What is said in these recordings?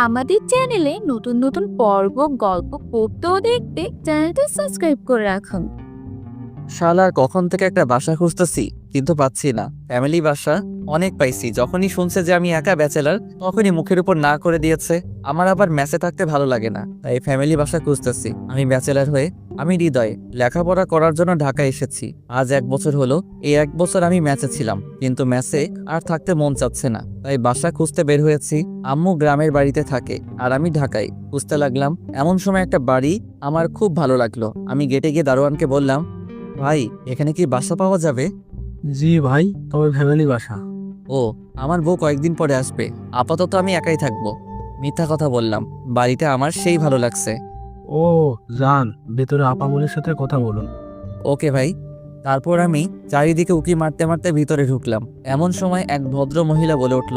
আমাদের চ্যানেলে নতুন নতুন পর্ব গল্প পড়তে ও দেখতে চ্যানেলটা সাবস্ক্রাইব করে রাখুন। শালার কখন থেকে একটা বাসা খুঁজতেছি কিন্তু পাচ্ছি না। ফ্যামিলি বাসা অনেক পাইছি, যখনই শুনছে যে আমি একা ব্যাচেলার তখনই মুখের উপর না করে দিয়েছে। আমার আবার ম্যাচে থাকতে ভালো লাগে না, তাই ফ্যামিলি বাসা খুঁজতেছি। আমি ব্যাচেলার হয়ে আমি হৃদয় লেখাপড়া করার জন্য ঢাকা এসেছি। আজ 1 বছর হলো। এই 1 বছর আমি ম্যাচে ছিলাম, কিন্তু ম্যাচে আর থাকতে মন চাচ্ছে না, তাই বাসা খুঁজতে বের হয়েছি। আম্মু গ্রামের বাড়িতে থাকে আর আমি ঢাকায়। খুঁজতে লাগলাম, এমন সময় একটা বাড়ি আমার খুব ভালো লাগলো। আমি গেটে গিয়ে দারোয়ানকে বললাম, ভাই এখানে কি বাসা পাওয়া যাবে? জি ভাই, তবে ফ্যামিলি বাসা। ও, আমার বউ কয়েকদিন পরে আসবে, আপাতত আমি একাই থাকবো। মিথ্যা কথা বললাম, বাড়িটা আমার সেই ভালো লাগছে। ও যান, ভেতরে আপামনির সাথে কথা বলুন। ওকে ভাই। তারপর আমি চারিদিকে উকি মারতে মারতে ভিতরে ঢুকলাম। এমন সময় এক ভদ্র মহিলা বলে উঠল,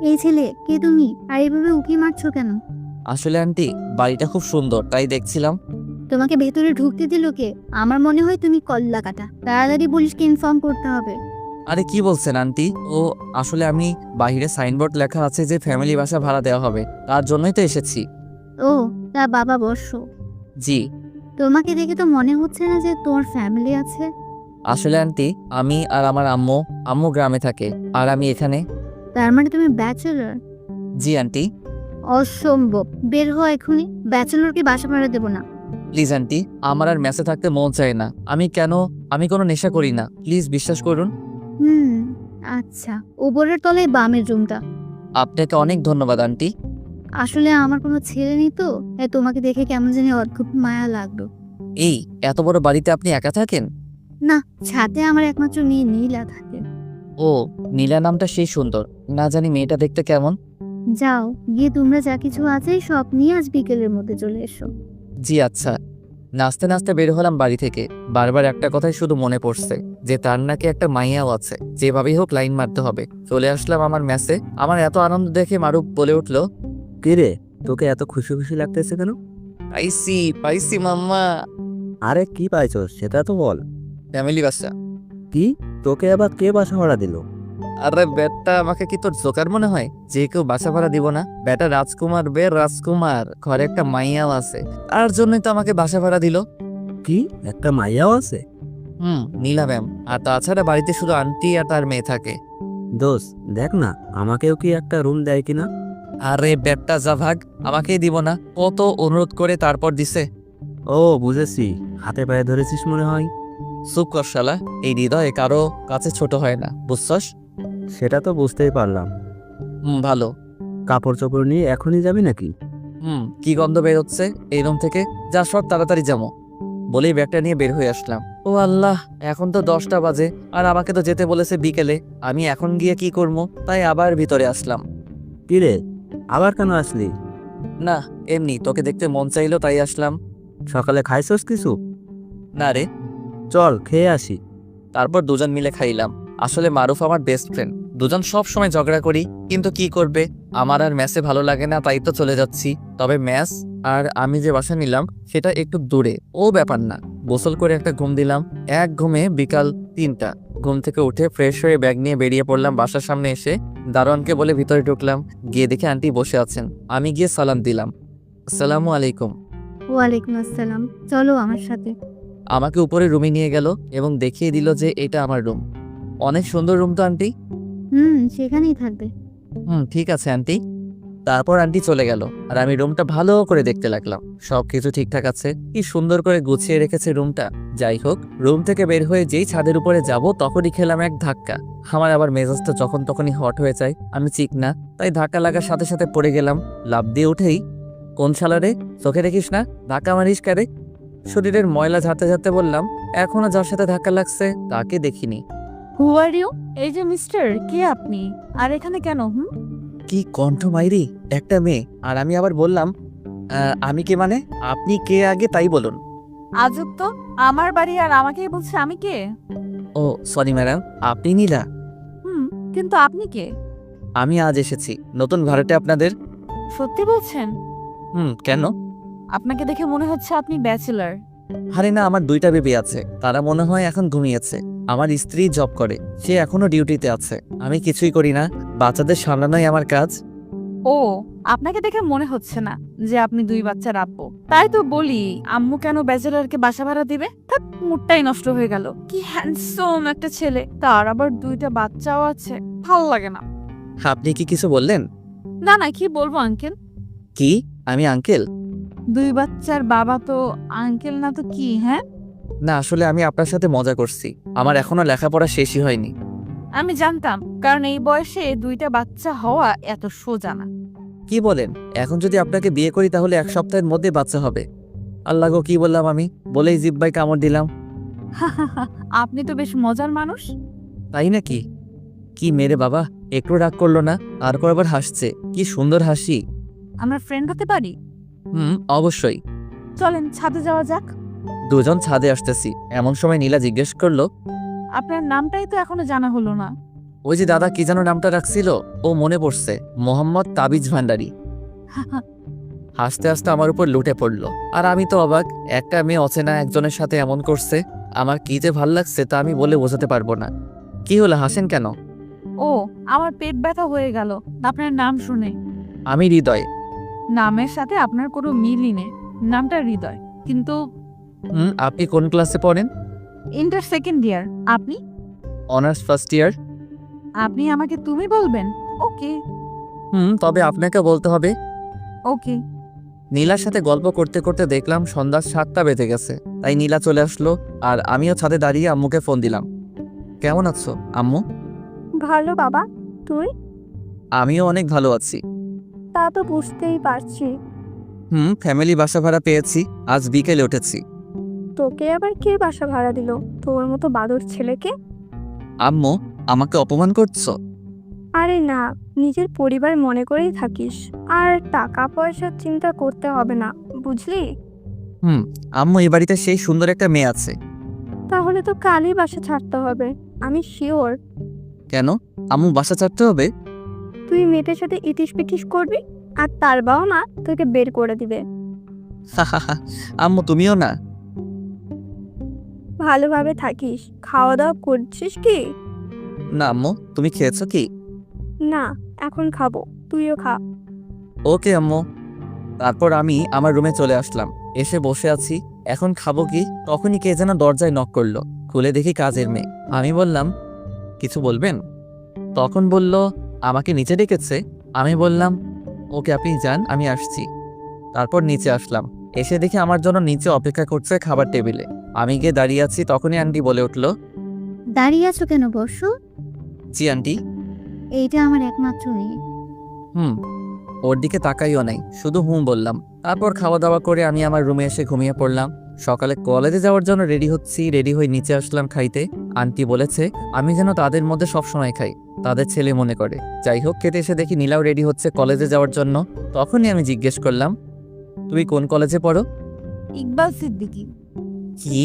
এই ছেলে, কে তুমি? আর এইভাবে উকি মারছো কেন? আসলে আন্টি বাড়িটা খুব সুন্দর তাই দেখছিলাম। তোমাকে ভেতরে ঢুকতে দিল কে? আমার মনে হয় তুমি কল্লা কাটা। তাড়াতাড়ি পুলিশকে ইনফর্ম করতে হবে। আরে কি বলছেন আন্টি? ও আসলে আমি বাইরে সাইনবোর্ড লেখা আছে যে ফ্যামিলি বাসা ভাড়া দেওয়া হবে, তার জন্যই তো এসেছি। ও, তা বাবা বসো। জি। তোমাকে দেখে তো মনে হচ্ছে না যে তোমার ফ্যামিলি আছে। আসলে আন্টি আমি আর আমার আম্মু, আম্মু গ্রামে থাকে আর আমি এখানে। তার মানে তুমি ব্যাচেলর? জি আন্টি। অসম্ভব, বের হও এখনই। ব্যাচেলরকে বাসা ভাড়া দেবো না। প্লিজ আন্টি, আমার আর মেসে থাকতে মন চায় না। আমি কোনো নেশা করি না, প্লিজ বিশ্বাস করুন। হুম, আচ্ছা। উপরের তলায় বামের রুমটা। আপনাকে অনেক ধন্যবাদ আন্টি। আসলে আমার কোনো ছেলে নেই তো, তাই তোমাকে দেখে কেমন জানি অদ্ভুত মায়া লাগলো। এই এত বড় বাড়িতে আপনি একা থাকেন? না, ছাদে আমার একমাত্র মেয়ে নীলা থাকে। ও, নীলা নামটা সেই সুন্দর। না জানি মেয়েটা দেখতে কেমন। যাও, গিয়ে তোমরা যা কিছু আছে সব নিয়ে আজ বিকেলের মধ্যে চলে এসো। জি আচ্ছা। নাচতে নাচতে বের হলাম বাড়ি থেকে। বারবার একটা কথাই শুধু মনে পড়ছে, যে তার নাকি একটা মাইয়াও আছে, যেভাবেই হোক লাইন মারতে হবে। চলে আসলাম আমার ম্যাচে। আমার এত আনন্দ দেখে মারুফ বলে উঠল, কি রে, তোকে এত খুশি খুশি লাগতেছে কেন? পাইছি পাইছি মাম্মা, আরে কি পাইছস সেটা তো বল। ফ্যামিলি বাসা। কি, তোকে আবার কে বাসা ভাড়া দিল? আরে বেটা, আমাকে কি তোর জোকার মনে হয় যে কেউ বাসা ভাড়া দিব না? বেটা রাজকুমার, রাজকুমার, ঘরে একটা মাইয়াও আছে, তার জন্যই তো আমাকে বাসা ভাড়া দিল। কি, একটা মাইয়াও আছে? নীলা ম্যাম। আর তাছাড়া বাড়িতে শুধু আন্টি আর তার মেয়ে থাকে। দোস্ত দেখ না, আমাকেও কি একটা রুম দেয় কিনা? আরে বেটা যা ভাগ, আমাকেই দিব না? কত অনুরোধ করে তারপর দিছে। ও বুঝেছি, হাতে পায়ে ধরেছিস মনে হয়। চুপ কর শালা, এই হৃদয়ে কারো কাছে ছোট হয় না, বুঝছস? সেটা তো বুঝতেই পারলাম। ভালো। কাপড় চোপড় নিয়ে এখনই যাবি নাকি? কি গন্ধ বের হচ্ছে এই রুম থেকে, যা সব তাড়াতাড়ি যাবো। বলেই ব্যাগটা নিয়ে বের হয়ে আসলাম। ও আল্লাহ, এখন তো 10টা বাজে, আর আমাকে তো যেতে বলেছে বিকেলে। আমি এখন গিয়ে কি করবো, তাই আবার ভিতরে আসলাম। কি রে, আবার কেন আসলি? না, এমনি তোকে দেখতে মন চাইলো তাই আসলাম। সকালে খাইছস কিছু? না রে। চল খেয়ে আসি। তারপর দুজন মিলে খাইলাম। আসলে মারুফ আমার বেস্ট ফ্রেন্ড, দুজন সব সময় ঝগড়া করি, কিন্তু কি করবে, আমার আর ম্যাচে ভালো লাগে না, তাই তো চলে যাচ্ছি। তবে ম্যাচ আর আমি যে বাসা নিলাম সেটা একটু দূরে, ও ব্যাপার না। গোসল করে একটা ঘুম দিলাম। এক ঘুমে বিকাল 3টা। ঘুম থেকে উঠে ফ্রেশ হয়ে ব্যাগ নিয়ে বেরিয়ে পড়লাম। বাসার সামনে এসে দারোয়ানকে বলে ভিতরে ঢুকলাম। গিয়ে দেখে আন্টি বসে আছেন। আমি গিয়ে সালাম দিলাম, আসসালামু আলাইকুম। ওয়ালাইকুম আসসালাম। চলো আমার সাথে। আমাকে উপরে রুমে নিয়ে গেল এবং দেখিয়ে দিল যে এটা আমার রুম। অনেক সুন্দর রুম তো আন্টি? সেখানেই থাকবে। ঠিক আছে আন্টি। তারপর আন্টি চলে গেল আর আমি রুমটা ভালো করে দেখতে লাগলাম। সবকিছু ঠিকঠাক আছে, কি সুন্দর করে গুছিয়ে রেখেছে রুমটা। যাই হোক, রুম থেকে বের হয়ে যেই ছাদের উপরে যাব তখনই খেলাম এক ধাক্কা। আমার আবার মেজাজটা যখন তখনই হট হয়ে যায়, আমি চিক না, তাই ধাক্কা লাগার সাথে সাথে পড়ে গেলাম। লাফ দিয়ে উঠেই, কোন শালারে, চোখে দেখিস না, ধাক্কা মারিস কারে? শরীরের ময়লা ঝাড়তে ঝাড়তে বললাম, এখনো যার সাথে ধাক্কা লাগছে তাকে দেখিনি। হু আর ইউ? এই যে মিস্টার, কে আপনি? আর এখানে কেন? কি কণ্ঠ মাইরি, একটা মেয়ে। আর আমি আবার বললাম, আমি কে মানে? আপনি কে আগে তাই বলুন। আজব তো, আমার বাড়ি আর আমাকেই বলছে আমি কে? ও সরি ম্যাডাম, আপনি নীলা? কিন্তু আপনি কে? আমি আজ এসেছি নতুন ভাড়াটে আপনাদের। সত্যি বলছেন? কেন? আপনাকে দেখে মনে হচ্ছে আপনি ব্যাচেলার। আরে না, আমার 2টা বেবি আছে, তারা মনে হয় এখন ঘুমিয়েছে। আমার স্ত্রী জব করে, সে এখনো ডিউটিতে আছে। আমি কিছুই করি না, বাচ্চাদের সামলানোই আমার কাজ। ও, আপনাকে দেখে মনে হচ্ছে না যে আপনি 2 বাচ্চার আব্বু। তাই তো বলি, আম্মু কেন ব্যাচেলরকে বাসা ভাড়া দিবে? থাক, মুডটাই নষ্ট হয়ে গেল। কি হ্যান্ডসাম একটা ছেলে, তার আবার 2টা বাচ্চাও আছে। ভালো লাগে না। আপনি কি কিছু বললেন? না না, কি বলবো আঙ্কেল? কি? আমি আঙ্কেল? 2 বাচ্চার বাবা তো আঙ্কেল না তো কি? হ্যাঁ, না, আসলে আমি আপনার সাথে মজা করছি। আমার এখনো লেখাপড়া শেষই হয়নি। আমি জানতাম, কারণ এই বয়সে 2টা বাচ্চা হওয়া এত সোজা না। কি বলেন? এখন যদি আপনাকে বিয়ে করি তাহলে 1 সপ্তাহের মধ্যে বাচ্চা হবে। আল্লাহ গো, কি বললাম আমি? বলেই জিব্বায় কামড় দিলাম। আপনি তো বেশ মজার মানুষ। তাই নাকি? কি মেরে বাবা, একটু রাগ করলো না, আর আবার হাসছে। কি সুন্দর হাসি। আমরা ফ্রেন্ড হতে পারি? অবশ্যই। চলেন ছাদে যাওয়া যাক। দুজন ছাদে আসতেছি, এমন সময় নীলা জিজ্ঞেস করলো, আপনার নামটাই তো এখনো জানা হলো না। ওই যে দাদা কি যেন নামটা রাখছিল, ও মনে পড়ছে, মোহাম্মদ তাবিজ ভান্ডারী। হাসতে হাসতে আমার উপর লুটে পড়লো। আর আমি তো অবাক, একটা মেয়ে অচেনা একজনের সাথে এমন করছে। আমার কি যে ভাল লাগছে তা আমি বলে বোঝাতে পারবো না। কি হলো, হাসেন কেন? ও, আমার পেট ব্যথা হয়ে গেল আপনার নাম শুনে। আমি হৃদয়। নামের সাথে আপনার কোনো মিলই নেই। নামটা হৃদয়, কিন্তু আপনি কোন ক্লাসে পড়েন? Inter second year. আপনি? Honours first year. আপনি আমাকে তুমি বলবেন? ওকে তবে আপনাকে বলতে হবে। ওকে। নীলার সাথে গল্প করতে করতে দেখলাম সন্ধ্যা 7টা বেজে গেছে। তাই নীলা চলে আসলো, আর আমিও ছাদে দাঁড়িয়ে আম্মুকে ফোন দিলাম। কেমন আছো আম্মু? ভালো বাবা, তুই? আমিও অনেক ভালো আছি। তা তো বুঝতেই পারছি। ফ্যামিলি বাসা ভাড়া পেয়েছি, আজ বিকেলে উঠেছি। তোকে আবার কে বাসা ভাড়া দিল? তোর মতো বাদর ছেলেকে? আম্মু, আমাকে অপমান করছো? আরে না, নিজের পরিবার মনে করেই থাকিস। আর টাকা পয়সার চিন্তা করতে হবে না, বুঝলি? আম্মু, এই বাড়িতে সেই সুন্দর একটা মেয়ে আছে। তাহলে তো কালই বাসা ছাড়তে হবে, আমি শিওর। কেন? আম্মু, বাসা ছাড়তে হবে? তুই মেয়েটার সাথে ইটিস পিটিস করবি, আর তার বাবা মা তোকে বের করে দিবে। আম্মু, তুমিও না? ভালোভাবে থাকিস, খাওয়া দাওয়া করছিস কি? না আম্মু, তুমি খেয়েছো কি? না, এখন খাবো, তুইও খা। ওকে আম্মু। তারপর আমি আমার রুমে চলে আসলাম, এসে বসে আছি। এখন খাবো কি, তখনই কে যেন দরজায় নক করলো। খুলে দেখি কাজের মেয়ে। আমি বললাম, কিছু বলবেন? তখন বলল, আমাকে নিচে ডেকেছে। আমি বললাম, ওকে, আপনি যান, আমি আসছি। তারপর নিচে আসলাম, এসে দেখি আমার জন্য নিচে অপেক্ষা করছে খাবার টেবিলে। আমি গিয়ে দাঁড়িয়ে আছি, তখনই আন্টি বলে উঠলো, দাঁড়িয়ে আছো কেন, বসো। জি আন্টি। এইটা আমার একমাত্র মেয়ে। ওর দিকে তাকাইও নাই, শুধু বললাম। তারপর খাওয়া দাওয়া করে আমি আমার রুমে এসে ঘুমিয়ে পড়লাম। সকালে কলেজে যাওয়ার জন্য রেডি হয়ে নিচে আসলাম খাইতে। আন্টি বলেছে আমি যেন তাদের মধ্যে সবসময় খাই, তাদের ছেলে মনে করে। যাই হোক, খেতে এসে দেখি নীলাও রেডি হচ্ছে কলেজে যাওয়ার জন্য। তখনই আমি জিজ্ঞেস করলাম, তুমি কোন কলেজে পড়ো? ইকবাল সিদ্দিকী। কি?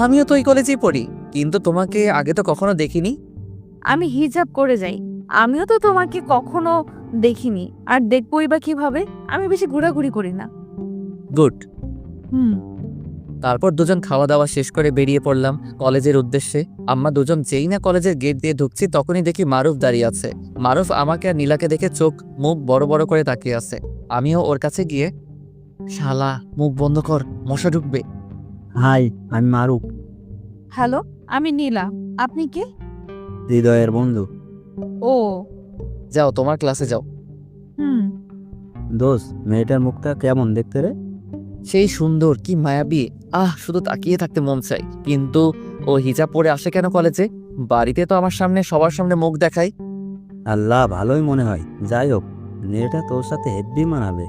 আমিও তো ওই কলেজেই পড়ি, কিন্তু তোমাকে আগে তো কখনো দেখিনি। আমি হিজাব করে যাই, আমিও তো তোমাকে কখনো দেখিনি, আর দেখবই বা কিভাবে? আমি বেশি ঘোরাঘুরি করি না। গুড। হুম তারপর দুজন খাওয়া দাওয়া শেষ করে বেরিয়ে পড়লাম কলেজের উদ্দেশ্যে। আমরা দুজন যেই না কলেজের গেট দিয়ে ঢুকছি, তখনই দেখি মারুফ দাঁড়িয়ে আছে। মারুফ আমাকে আর নীলাকে দেখে চোখ মুখ বড় বড় করে তাকিয়ে আছে। আমিও ওর কাছে গিয়ে, শালা মুখ বন্ধ কর, মশা ঢুকবে। হাই, আমি মারুফ, হ্যালো, আমি নীলা। আপনি কে? হৃদয়ের বন্ধু। ও যাও, তোমার ক্লাসে যাও। হুম দোস্ত, মেয়েটার মুখটা কেমন দেখতে রে? সেই সুন্দর, কি মায়াবী। শুধু তাকিয়ে থাকতে মন চাই। কিন্তু ও হিজাব পরে আসে কেন কলেজে? বাড়িতে তো আমার সামনে সবার সামনে মুখ দেখায়। আল্লাহ, ভালোই মনে হয়। যাই হোক, মেয়েটা তোর সাথে হেব্বি মানাবে।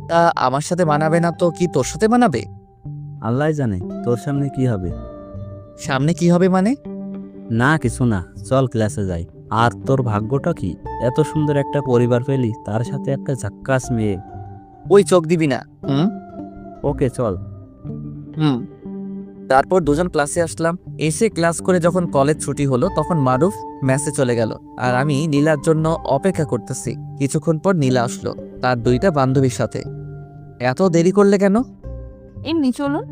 তা আমার সাথে মানাবে না তো কি তোর সাথে মানাবে? আল্লাহ জানে তোর সামনে কি হবে। সামনে কি হবে মানে? না, কিছু না, চল ক্লাসে যাই। আর তোর ভাগ্যটা কি, এত সুন্দর একটা পরিবার পেলি, তার সাথে একটা ঝাক্কাস মেয়ে। ওই চোখ দিবি না। ওকে, চল। তারপর দুজন ক্লাসে আসলাম। এসে ক্লাস করে যখন কলেজ ছুটি হলো, তখন মারুফ ম্যাসে চলে গেল, আর আমি নীলার জন্য অপেক্ষা করতেছি। কিছুক্ষণ পর নীলা আসলো তার 2টা বান্ধবীর সাথে। এত দেরি করলে কেন? এমনি চলুন।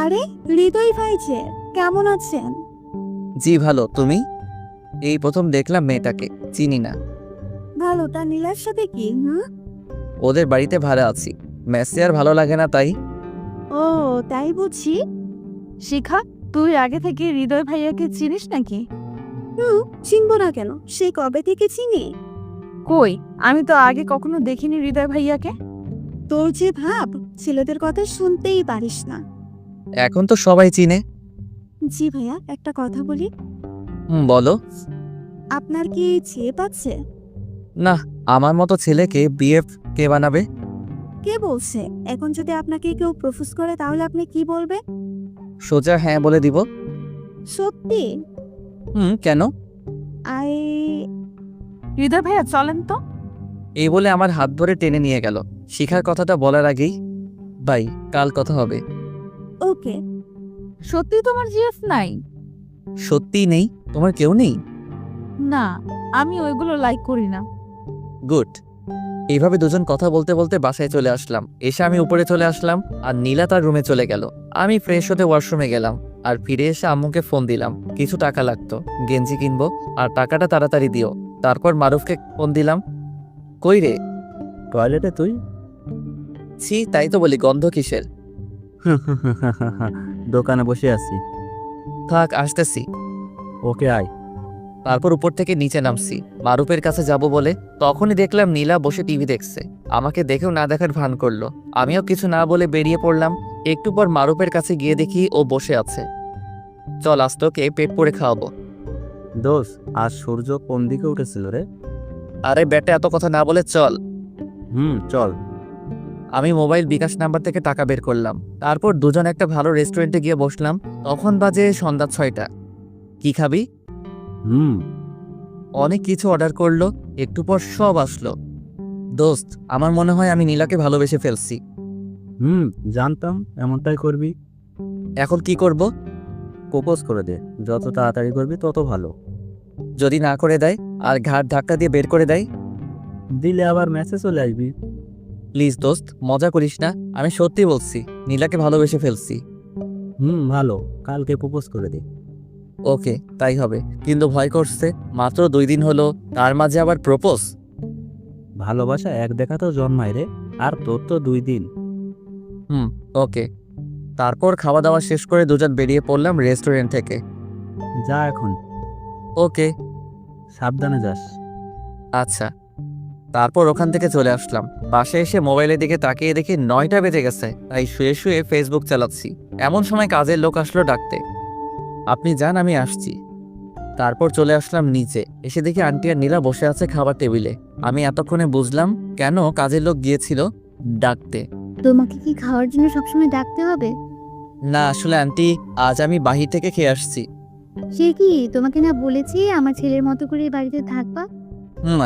আরে হৃদয় ভাই যে, কেমন আছেন? জি ভালো, তুমি? এই প্রথম দেখলাম মেয়েটাকে, চিনি না। ভালো, তা নীলার সাথে কি? ওদের বাড়িতে ভাড়া আছি, মেসে আর ভালো লাগে না তাই। ও তাই বুঝি। শিখা, তুই আগে থেকে হৃদয় ভাইয়াকে চিনিস নাকি? চিনবো না কেন, সে কবে থেকে চিনি। কই, আমি তো আগে কখনো দেখিনি হৃদয় ভাইয়াকে। তোর যে ভাব, ছেলেদের কথা শুনতেই পারিস না। এখন তো সবাই চিনে। জি ভাইয়া, একটা কথা বলি, বলো। আপনার কি ছেলে পাচ্ছে? না, আমার মতো ছেলেকে বিএফ কে বানাবে? কে বলছে? এখন যদি আপনাকে কেউ প্রপোজ করে তাহলে আপনি কি বলবে? সোজা হ্যাঁ বলে দিব। সত্যি? কেন? আই হৃদয় ভাইয়া চলেন তো। এই বলে আমার হাত ধরে টেনে নিয়ে গেল। শিখার কথাটা বলার আগেই, বাই, কাল কথা হবে। ওকে। সত্যি তোমার জিএফ নাই? সত্যিই নেই? তোমার কেউ নেই? না, আমি ওইগুলো লাইক করি না। গুড। এইভাবে দুজন কথা বলতে বলতে বাসায় চলে আসলাম। এসে আমি উপরে চলে আসলাম আর নীলা তার রুমে চলে গেল। আমি ফ্রেশ হতে ওয়াশরুমে গেলাম আর ফিরে এসে আম্মুকে ফোন দিলাম, কিছু টাকা লাগতো, গেঞ্জি কিনবো আর টাকাটা তাড়াতাড়ি দিও। তারপর মারুফকে ফোন দিলাম। কই রে? টয়লেটে তুই? ছি, তাই তো বলি, গন্ধ কিসের? দোকানে বসে আছি। থাক, আসতেছি। ওকে আয়। তারপর উপর থেকে নিচে নামছি মারুফের কাছে যাব বলে। তখনই দেখলাম নীলা বসে টিভি দেখছে। আমাকে দেখেও না দেখার ভান করলো। আমিও কিছু না বলে বেরিয়ে পড়লাম। একটু পর মারুফের কাছে গিয়ে দেখি ও বসে আছে। চল, আজ তোকে পেট পুড়ে খাওয়াবো। দোষ, আজ সূর্য কোন দিকে উঠেছিল রে? আরে বেটা, এত কথা না বলে চল। চল। আমি মোবাইল বিকাশ নাম্বার থেকে টাকা বের করলাম। তারপর দুজন একটা ভালো রেস্টুরেন্টে গিয়ে বসলাম। তখন বাজে সন্ধ্যা 6টা। কি খাবি? অনেক কিছু অর্ডার করলো। একটু পর সব আসলো। দোস্ত, আমার মনে হয় আমি নীলাকে ভালোবেসে ফেলছি। জানতাম এমনটাই করবি। এখন কি করব? প্রপোজ করে দে, যত তাড়াতাড়ি করবি তত ভালো। যদি না করে দেয় আর ঘাট ধাক্কা দিয়ে বের করে দেয়? দিলে আবার মেসেজ চলে আসবি। প্লিজ দোস্ত, মজা করিস না। আমি সত্যি বলছি, নীলাকে ভালোবেসে ফেলছি। ভালো, কালকে প্রপোজ করে দে। ওকে, তাই হবে, কিন্তু ভয় করছে। মাত্র 2 দিন হলো, তার মাঝে আবার প্রপোজ। ভালোবাসা এক দেখা তো জন্মায় রে, আর তোর তো 2 দিন। ওকে। তারপর খাওয়া দাওয়া শেষ করে দুজন বেরিয়ে পড়লাম রেস্টুরেন্ট থেকে। যা এখন। ওকে। সাবধানে যাস। আচ্ছা। তারপর ওখান থেকে চলে আসলাম। বাসায় এসে মোবাইলের দিকে তাকিয়ে দেখি 9টা বেজে গেছে। তাই শুয়ে শুয়ে ফেসবুক চালাচ্ছি। এমন সময় কাজের লোক আসলো ডাকতে। আপনি যান, আমি আসছি। তারপর চলে আসলাম নিচে। এসে দেখি আন্টি আর নীলা বসে আছে খাবার টেবিলে। আমি এতক্ষণে বুঝলাম কেন কাজের লোক গিয়েছিল ডাকতে। তোমাকে কি খাওয়ার জন্য সবসময় ডাকতে হবে? না, আসলে আন্টি, আজ আমি বাহির থেকে খেয়ে আসছি। সে কি, তোমাকে না বলেছি আমার ছেলের মতো করে বাড়িতে থাকবা?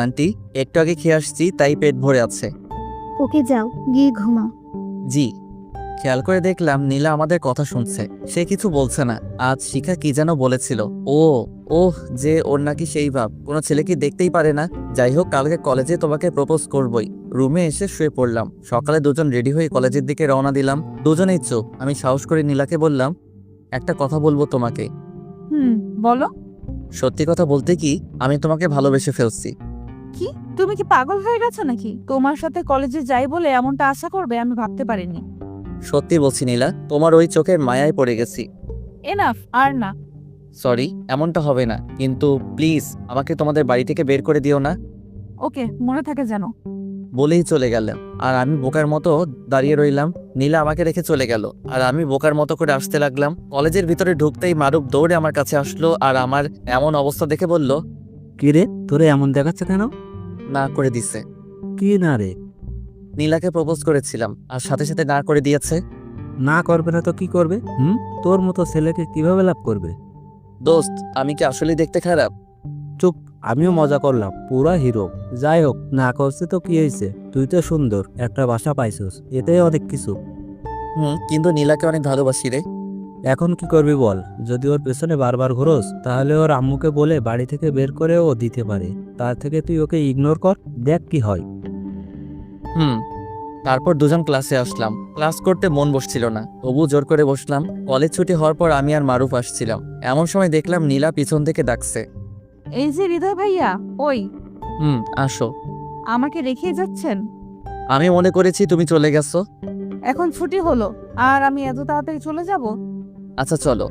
আন্টি, একটু আগে খেয়ে আসছি, তাই পেট ভরে আছে। ওকে, যাও গিয়ে ঘুমাও। জি। খেয়াল করে দেখলাম নীলা আমাদের কথা শুনছে। সে কিছু বলছে না। আজ শিখা কি যেন বলেছিল। ওহ, যে ওর নাকি সেই ভাব, কোনো ছেলে কি দেখতেই পারে না। যাই হোক, কালকে কলেজে তোমাকে প্রপোজ করবই। রুমে এসে শুয়ে পড়লাম। সকালে দুজন রেডি হয়ে কলেজের দিকে রওনা দিলাম। দুজনেই চুপ। আমি সাহস করে নীলাকে বললাম, একটা কথা বলবো তোমাকে। বলো। সত্যি কথা বলতে কি, আমি তোমাকে ভালোবেসে ফেলছি। কি, তুমি কি পাগল হয়ে গেছো নাকি? তোমার সাথে কলেজে যাই বলে এমনটা আশা করবে আমি ভাবতে পারিনি। সত্যি বলছি নীলা, তোমার ওই চোখের মায়ায় পড়ে গেছি। এনাফ, আর না। সরি, এমনটা হবে না, কিন্তু প্লিজ আমাকে তোমাদের বাড়ি থেকে বের করে দিও না। ওকে, মনে থাকে যেন। বলেই চলে গেলাম। আর আমি বোকার মতো দাঁড়িয়ে রইলাম। নীলা আমাকে রেখে চলে গেল আর আমি বোকার মতো করে আসতে লাগলাম। কলেজের ভিতরে ঢুকতেই মারুফ দৌড়ে আমার কাছে আসলো আর আমার এমন অবস্থা দেখে বলল, কি রে, তোরে এমন দেখাচ্ছে কেন? না করে দিছে। কি না রে? নীলাকে প্রপোজ করেছিলাম আর সাথে সাথে না করে দিয়েছে। না করবে না তো কি করবে? তোর মতো ছেলেকে কিভাবে লাভ করবে? দোস্ত, আমি কি আসলে দেখতে খারাপ? চুপ, আমিও মজা করলাম, পুরা হিরো। যাই হোক, না করছে তো কি হয়েছে? তুই তো সুন্দর একটা বাসা পাইছস, এতেই অনেক কিছু। কিন্তু নীলাকে অনেক ভালোবাসি রে। এখন কি করবি বল? যদি ওর পেছনে বারবার ঘোরস তাহলে ওর আম্মুকে বলে বাড়ি থেকে বের করে ও দিতে পারে। তার থেকে তুই ওকে ইগনোর কর, দেখ কি হয়। তারপর দুজন ক্লাসে আসলাম। ক্লাস করতে মন বসছিল না, তবু জোর করে বসলাম। কলেজ ছুটি হওয়ার পর আমি আর মারুফ আসছিলাম। এমন সময় দেখলাম নীলা পিছন থেকে ডাকছে। এই যে হৃদয় ভাইয়া, ওই। আসো। আমাকে রেখে যাচ্ছেন? আমি মনে করেছি তুমি চলে গেছো। এখন ছুটি হলো আর আমি এত তাড়াতাড়ি চলে যাব? আচ্ছা চলো।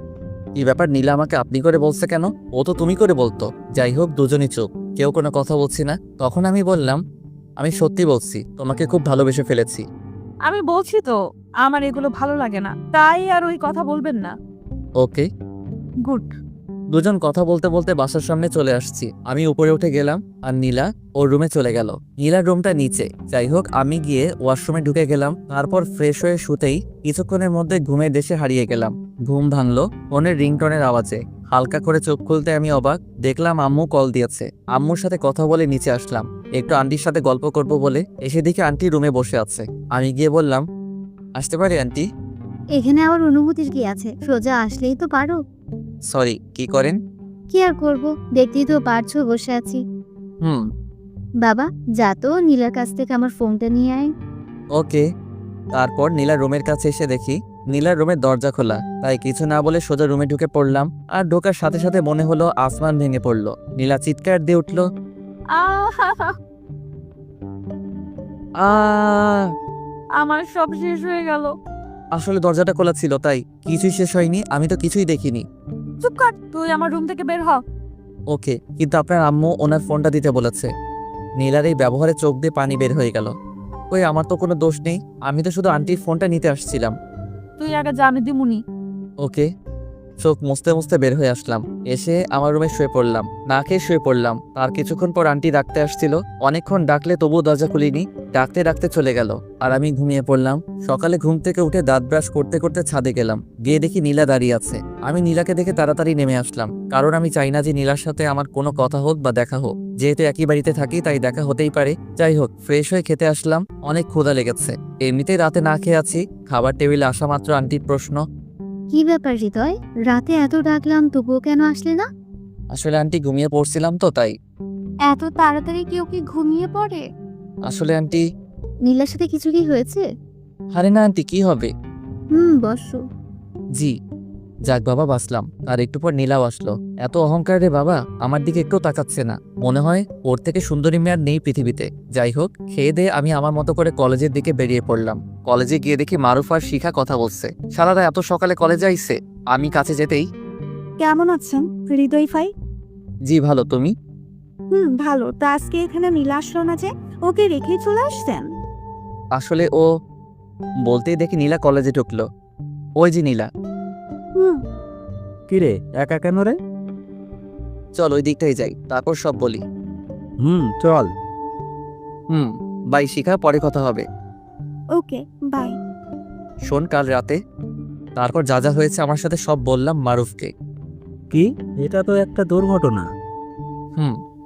কি ব্যাপার, নীলা আমাকে আপনি করে বলছে কেন? ও তো তুমি করে বলতো। যাই হোক, দুজনই চুপ, কেউ কোনো কথা বলছি না। তখন আমি বললাম, আমি সত্যি বলছি, তোমাকে খুব ভালোবেসে ফেলেছি। আমি বলছি তো আমার এগুলো ভালো লাগে না, তাই আর ওই কথা বলবেন না। ওকে। গুড। দুজন কথা বলতে বলতে বাসার সামনে চলে আসছি। আমি উপরে উঠে গেলাম আর নীলা ওর রুমে চলে গেল। নীলার রুমটা নিচে। যাই হোক, আমি গিয়ে ওয়াশরুমে ঢুকে গেলাম। তারপর ফ্রেশ হয়ে শুতেই কিছুক্ষণের মধ্যে ঘুমের দেশে হারিয়ে গেলাম। ঘুম ভাঙলো ফোনের রিংটোনের আওয়াজে। হালকা করে চোখ খুলতে আমি অবাক, দেখলাম আম্মু কল দিয়েছে। আম্মুর সাথে কথা বলে নিচে আসলাম, একটু আন্টির সাথে গল্প করব বলে। এসে দেখি আন্টি রুমে বসে আছে। আমি গিয়ে বললাম, আসতে পারি আন্টি? এখানে আবার অনুভূতির কি আছে, সোজা আসলেই তো পারো। সরি, কি করেন? কি আর করব, দেখতেই তো পারছো বসে আছি। হুম। বাবা যা তো নীলার কাছ থেকে আমার ফোনটা নিয়ে আয়। ওকে। তারপর নীলার রুমের কাছে এসে দেখি নীলার রুমের দরজা খোলা। তাই কিছু না বলে সোজা রুমে ঢুকে পড়লাম। আর ঢোকার সাথে সাথে মনে হলো আসমান ভেঙে পড়লো। নীলা চিৎকার দিয়ে উঠলো, আহা! আ আমার সব শেষ হয়ে গেল। আসলে দরজাটা খোলা ছিল, তাই কিছুই শেষ হয়নি। আমি তো কিছুই দেখিনি। চুপ কর, তুই আমার রুম থেকে বের হ। ওকে, কিন্তু আপনার আম্মু ওনার ফোনটা দিতে বলেছে। নীলার এই ব্যবহারে চোখ দিয়ে পানি বের হয়ে গেল। ওই, আমার তো কোনো দোষ নেই, আমি তো শুধু আন্টির ফোনটা নিতে আসছিলাম। তুই আগে যা, আমি দিমুনি। ওকে। চোখ মুছতে মুছতে বের হয়ে আসলাম। এসে আমার রুমে শুয়ে পড়লাম, না খেয়ে শুয়ে পড়লাম। তার কিছুক্ষণ পর আন্টি ডাকতে আসছিল। অনেকক্ষণ ডাকলে তবুও দরজা খুলিনি। ডাকতে ডাকতে চলে গেল আর আমি ঘুমিয়ে পড়লাম। সকালে ঘুম থেকে উঠে দাঁত ব্রাশ করতে করতে ছাদে গেলাম। গিয়ে দেখি নীলা দাঁড়িয়ে আছে। আমি নীলাকে দেখে তাড়াতাড়ি নেমে আসলাম, কারণ আমি চাই না যে নীলার সাথে আমার কোনো কথা হোক বা দেখা হোক। যেহেতু একই বাড়িতে থাকি, তাই দেখা হতেই পারে। যাই হোক, ফ্রেশ হয়ে খেতে আসলাম। অনেক ক্ষুধা লেগেছে। এমনিতেই রাতে না খেয়ে আছি। খাবার টেবিলে আসা মাত্র আন্টির প্রশ্ন, কি ব্যাপার হৃদয়, রাতে এত ডাকলাম তবুও কেন আসলে না? আসলে আন্টি ঘুমিয়ে পড়ছিলাম তো তাই। এত তাড়াতাড়ি কেউ কি ঘুমিয়ে পড়ে? আসলে আন্টি, নীলার সাথে কিছু কি হয়েছে? আরে না আন্টি, কি হবে? বসো। জি। যাক বাবা, বাঁচলাম। আর একটু পর নীলাও আসলো। এত অহংকার রে বাবা, আমার দিকে একটু তাকাচ্ছে না। মনে হয় ওর থেকে সুন্দরী মেয়ে আর নেই পৃথিবীতে। যাই হোক, খেয়ে দিয়ে আমি আমার মতো করে কলেজের দিকে বেরিয়ে পড়লাম। কলেজে গিয়ে দেখি মারুফ আর শিখা কথা বলছে। সারারা এত সকালে কলেজে আইছে। আমি কাছে যেতেই, কেমন আছেন হৃদয় ভাই? জি ভালো, তুমি? ভালো। তা আজকে এখানে নীলা আসলো না যে, ওকে রেখেই চলে আসছেন? আসলে ও, বলতেই দেখি নীলা কলেজে ঢুকলো। ওই যে নীলা। কিরে, একা কেন রে? চল ওই দিকটাই যাই, তারপর সব বলি। চল। বাই শিখা, পরে কথা হবে। ওকে, বাই। শোন, কাল রাতে তারপর যা যা হয়েছে আমার সাথে সব বললাম মারুফকে। কি? এটা তো একটা দুর্ঘটনা।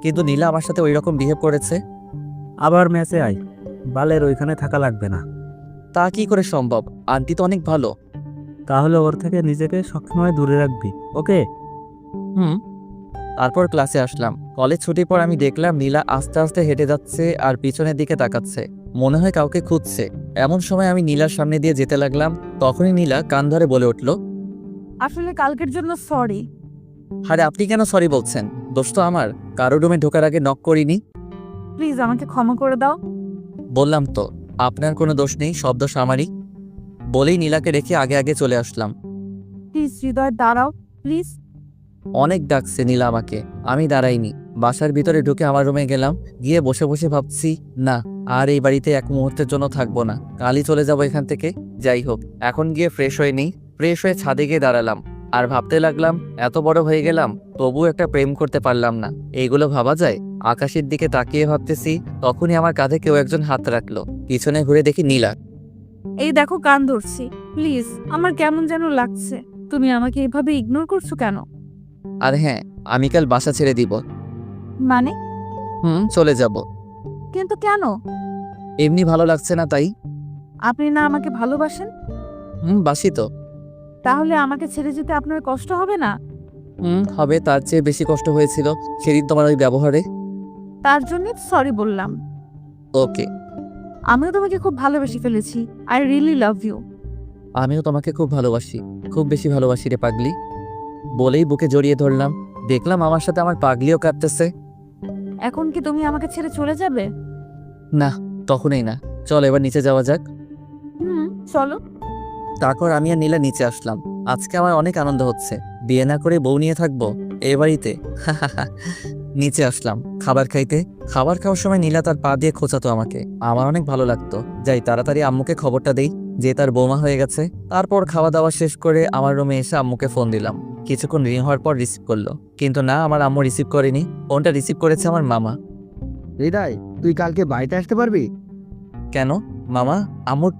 কিন্তু নীলা আমার সাথে ওইরকম বিহেভ করেছে। আবার ম্যাচে আয়, বালের ওইখানে থাকা লাগবে না। তা কি করে সম্ভব? আন্টি তো অনেক ভালো। তাহলে ওর থেকে নিজেকে সবসময় দূরে রাখবি, ওকে? তারপর ক্লাসে আসলাম। কলেজ ছুটির পর আমি দেখলাম নীলা আস্তে আস্তে হেঁটে যাচ্ছে আর পিছনের দিকে তাকাচ্ছে, মনে হয় কাউকে খুঁজছে। এমন সময় আমি নীলার সামনে দিয়ে যেতে লাগলাম। তখনই নীলা কান ধরে বলে উঠল, আসলে কালকের জন্য সরি। আরে আপনি কেন সরি বলছেন? দোষ তো আমার। কারো রুমে ঢোকার আগে নক করিনি। প্লিজ আমাকে ক্ষমা করে দাও। বললাম তো, আপনার কোনো দোষ নেই, সব দোষ আমারই। বলেই নীলাকে রেখে আগে আগে চলে আসলাম। প্লিজ হৃদয় দাঁড়াও, প্লিজ। অনেক ডাকছে নীলা আমাকে, আমি দাঁড়াইনি। বাসার ভিতরে ঢুকে আমার রুমে গেলাম। গিয়ে বসে বসে ভাবছি, না আর এই বাড়িতে এক মুহূর্তের জন্য থাকবো না, কালই চলে যাবো এখান থেকে। যাই হোক, এখন গিয়ে ফ্রেশ হয়ে নিই। ফ্রেশ হয়ে ছাদে গিয়ে দাঁড়ালাম আর ভাবতে লাগলাম, এত বড় হয়ে গেলাম তবু একটা প্রেম করতে পারলাম না। এইগুলো ভাবা যায়? আকাশের দিকে তাকিয়ে ভাবতেছি, তখনই আমার কাঁধে কেউ একজন হাত রাখলো। পিছনে ঘুরে দেখি নীলা। এই দেখো, কান ধরছি, প্লিজ। আমার কেমন যেন লাগছে। তুমি আমাকে এভাবে ইগনোর করছো কেন? আর হ্যাঁ, আমি কাল বাসা ছেড়ে দিব। মানে? চলে যাব। কিন্তু কেন? এমনি ভালো লাগছে না তাই। আপনি না আমাকে ভালোবাসেন? বাসি তো। তাহলে আমাকে ছেড়ে যেতে আপনার কষ্ট হবে না? হবে, তার চেয়ে বেশি কষ্ট হয়েছিল সেদিন তোমার ওই ব্যবহারে। তার জন্য সরি বললাম। ওকে। আমিও তোমাকে খুব ভালোবেসে ফেলেছি। I really love you. আমিও তোমাকে খুব ভালোবাসি, খুব বেশি ভালোবাসি রে পাগলি। বলেই বুকে জড়িয়ে ধরলাম। দেখলাম আমার সাথে আমার পাগলিও কাঁদতেছে। এখন কি তুমি আমাকে ছেড়ে চলে যাবে? না, তখনই না। চল এবার নিচে যাওয়া যাক। চলো। তারপর আমি আর নীলা নিচে আসলাম। আজকে আমার অনেক আনন্দ হচ্ছে। বিয়ে না করে বউ নিয়ে থাকবো এ বাড়িতে। নিচে আসলাম খাবার খাইতে। খাবার খাওয়ার সময় নীলা তার পা দিয়ে খোঁচাতো আমাকে। আমার অনেক ভালো লাগতো। যাই তাড়াতাড়ি আম্মুকে খবরটা দেই যে তার বৌমা হয়ে গেছে। তারপর খাওয়া দাওয়া শেষ করে আমার রুমে এসে আম্মুকে ফোন দিলাম। কিছুক্ষণ রিং হওয়ার পর রিসিভ করলো, কিন্তু না, আমার আম্মু রিসিভ করেনি। ফোনটা রিসিভ করেছে আমার মামা। হৃদয়, তুই কালকে বাড়িতে আসতে পারবি? কেন মামা? আম্মুর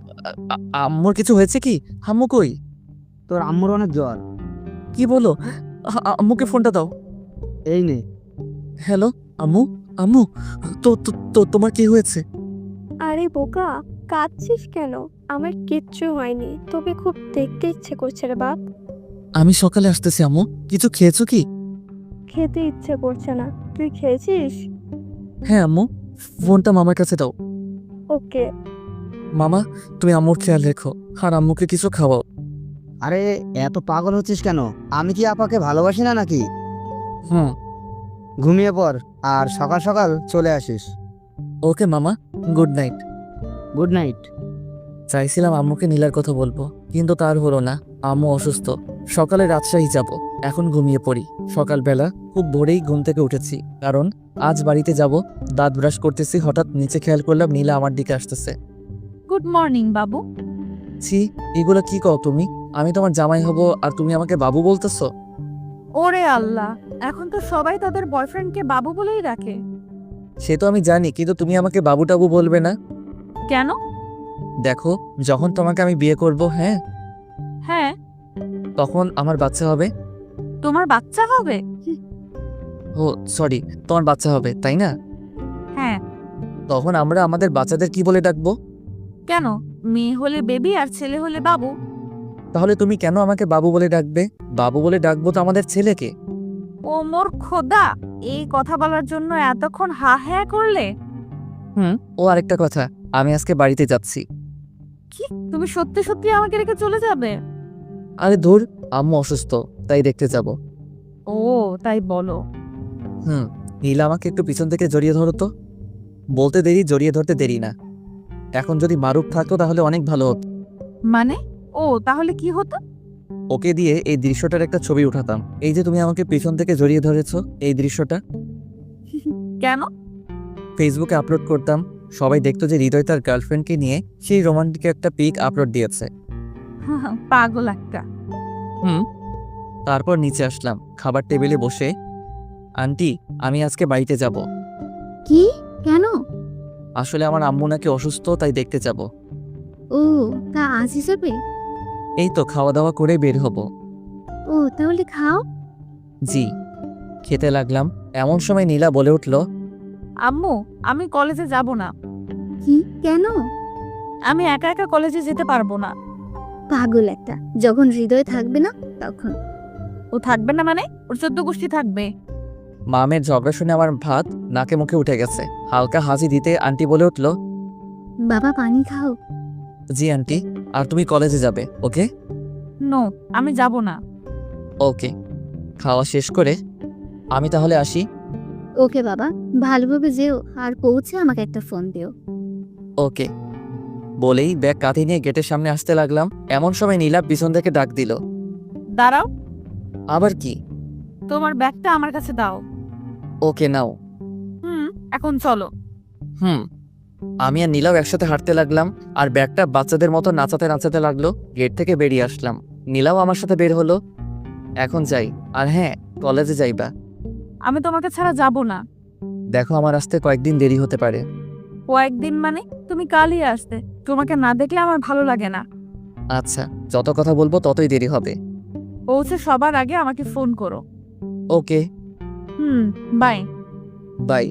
আম্মুর কিছু হয়েছে কি? আম্মু কই? তোর আম্মুর অনেক জ্বর। কি বলো? আম্মুকে ফোনটা দাও। এই নে। হ্যালো আম্মু। আম্মু, তোমার কি হয়েছে? আরে বোকা, কাঁদছিস কেন? আমার কিচ্ছু হয়নি, তোকে খুব দেখতে ইচ্ছে করছে রে বাপ। আমি সকালে আসতেছি আম্মু। কিছু খেয়েছো কি? খেতে ইচ্ছে করছে না, তুই খেয়েছিস? হ্যাঁ আম্মু, ফোনটা মামার কাছে দাও। ওকে। মামা, তুমি আম্মুর খেয়াল রেখো আর আম্মুকে কিছু খাওয়াও। আরে এত পাগল হচ্ছিস কেন? আমি কি আপাকে ভালোবাসি না নাকি? হুম। ঘুমিয়ে পড় আর সকাল সকাল চলে আসিস। ওকে মামা, গুড নাইট। Good night. চাইছিলাম আম্মুকে নীলার কথা বলবো, কিন্তু তার হলো না। আম্মু অসুস্থ। সকালে রাজশাহী যাব। এখন ঘুমিয়ে পড়ি। সকালবেলা খুব ভোরেই ঘুম থেকে উঠেছি, কারণ আজ বাড়িতে যাব। দাঁত ব্রাশ করতেছি, হঠাৎ নিচে খেয়াল করলাম নীলা আমার দিকে আসতেছে। গুড মর্নিং বাবু। ছি, এগুলো কি কও তুমি? আমি তোমার জামাই হব আর তুমি আমাকে বাবু বলতেছো? ওরে আল্লাহ, এখন তো সবাই তাদের বয়ফ্রেন্ডকে বাবু বলেই রাখে। সে তো আমি জানি, কিন্তু তুমি আমাকে বাবু টাবু বলবে না। কেন? দেখো, যখন তোমাকে আমি বিয়ে করব, হ্যাঁ, হ্যাঁ। তখন আমার বাচ্চা হবে। তোমার বাচ্চা হবে? ও সরি, তোমার বাচ্চা হবে, তাই না? হ্যাঁ। তখন আমরা আমাদের বাচ্চাদের কি বলে ডাকবো? কেন? মেয়ে হলে বেবি আর ছেলে হলে বাবু। তাহলে তুমি কেন আমাকে বাবু বলে ডাকবে? বাবু বলে ডাকবো তো আমাদের ছেলেকে। ও মোর খোদা, এই কথা বলার জন্য এতক্ষণ হা হ্যাঁ করলে? ও আরেকটা কথা, আমি আজকে বাড়িতে যাচ্ছি। কি, তুমি সত্যি সত্যি আমাকে রেখে চলে যাবে? আরে ধুর, আম্মু অসুস্থ, তাই দেখতে যাব। ও তাই বলো। নীলা আমাকে একটু পিছন থেকে জড়িয়ে ধরো তো। বলতে দেরি, জড়িয়ে ধরতে দেরি না। এখন যদি মারুফ থাকতো তাহলে অনেক ভালো হতো। মানে? ও তাহলে কি হতো? ওকে দিয়ে এই দৃশ্যটার একটা ছবি উঠাতাম। এই যে তুমি আমাকে পিছন থেকে জড়িয়ে ধরেছো, এই দৃশ্যটা কেন? ফেসবুকে আপলোড করতাম। সবাই দেখতো যে হৃদয় তার গার্লফ্রেন্ডকে নিয়ে সেই রোমান্টিক একটা পিক আপলোড দিয়েছে। পাগল একটা। তারপর নিচে আসলাম, খাবার টেবিলে বসে। আন্টি, আমি আজকে বাড়িতে যাব। কি? কেন? আসলে আমার আম্মু নাকি অসুস্থ, তাই দেখতে যাব। ও, তা আজ হিসাবে? এই তো খাওয়া দাওয়া করে বের হব। ও তাহলে খাও। জি। খেতে লাগলাম, এমন সময় নীলা বলে উঠল, আম্মু, আমি কলেজে যাব না। কি? কেন? আমি একা একা কলেজে যেতে পারবো না। পাগল একটা। যখন হৃদয় থাকবে না তখন। ও থাকবে না মানে? ওর 14 গোষ্ঠী থাকবে। মামের ঝগড়া শুনে আমার ভাত নাকে মুখে উঠে গেছে। হালকা হাসি দিতে আন্টি বলে উঠল, বাবা পানি খাও। জি আন্টি, আর তুমি কলেজে যাবে, ওকে? নো, আমি যাব না। ওকে। খাওয়া শেষ করে আমি তাহলে আসি। ওকে বাবা, ভালোভাবে যেও আর পৌঁছে আমাকে একটা ফোন দিও। ওকে। বলেই ব্যাগ কাঁধে নিয়ে গেটের সামনে আসতে লাগলাম। এমন সময় নীলা পিছন থেকে ডাক দিল। দাঁড়াও, আবার কি? তোমার ব্যাগটা আমার কাছে দাও। ওকে নাও। এখন চলো। আমি আর নীলাও একসাথে হাঁটতে লাগলাম, আর ব্যাগটা বাচ্চাদের মতো নাচাতে নাচাতে লাগলো। গেট থেকে বেরিয়ে আসলাম, নীলাও আমার সাথে বের হলো। এখন যাই, আর হ্যাঁ, কলেজে যাইবা। আমি তোমাকে ছাড়া যাব না। দেখো, আমার আসতে কয়েকদিন দেরি হতে পারে। কয়েকদিন মানে? তুমি কালই আসতে। তোমাকে না দেখলে আমার ভালো লাগে না। আচ্ছা, যত কথা বলবো ততই দেরি হবে। পৌঁছে সবার আগে আমাকে ফোন করো। ওকে, বাই। বাই।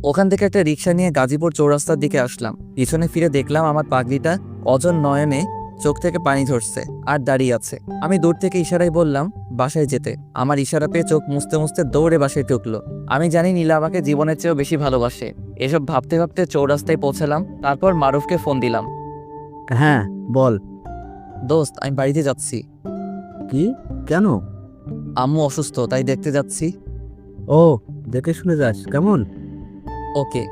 ওখান থেকে একটা রিক্সা নিয়ে গাজীপুর চৌরাস্তার দিকে আসলাম। পিছনে ফিরে দেখলাম আমার পাগড়িটা অজন নয়নে চোখ থেকে পানি ঝরছে আর দাঁড়িয়ে আছে। আমি দূর থেকে ইশারায় বললাম বাসায় যেতে। আমার ইশারা পেয়ে চোখ মুছতে মুছতে দৌড়ে বাসায় ঢুকলো। আমি জানি নীলা আমাকে জীবনের চেয়েও বেশি ভালোবাসে। এসব ভাবতে ভাবতে চৌরাস্তায় পৌঁছালাম। তারপর মারুফকে ফোন দিলাম। হ্যাঁ বল। দোস্ত, আমি বাড়িতে যাচ্ছি। কি? কেন? আম্মু অসুস্থ, তাই দেখতে যাচ্ছি। ও, দেখে শুনে যাস কেমন? ওকে।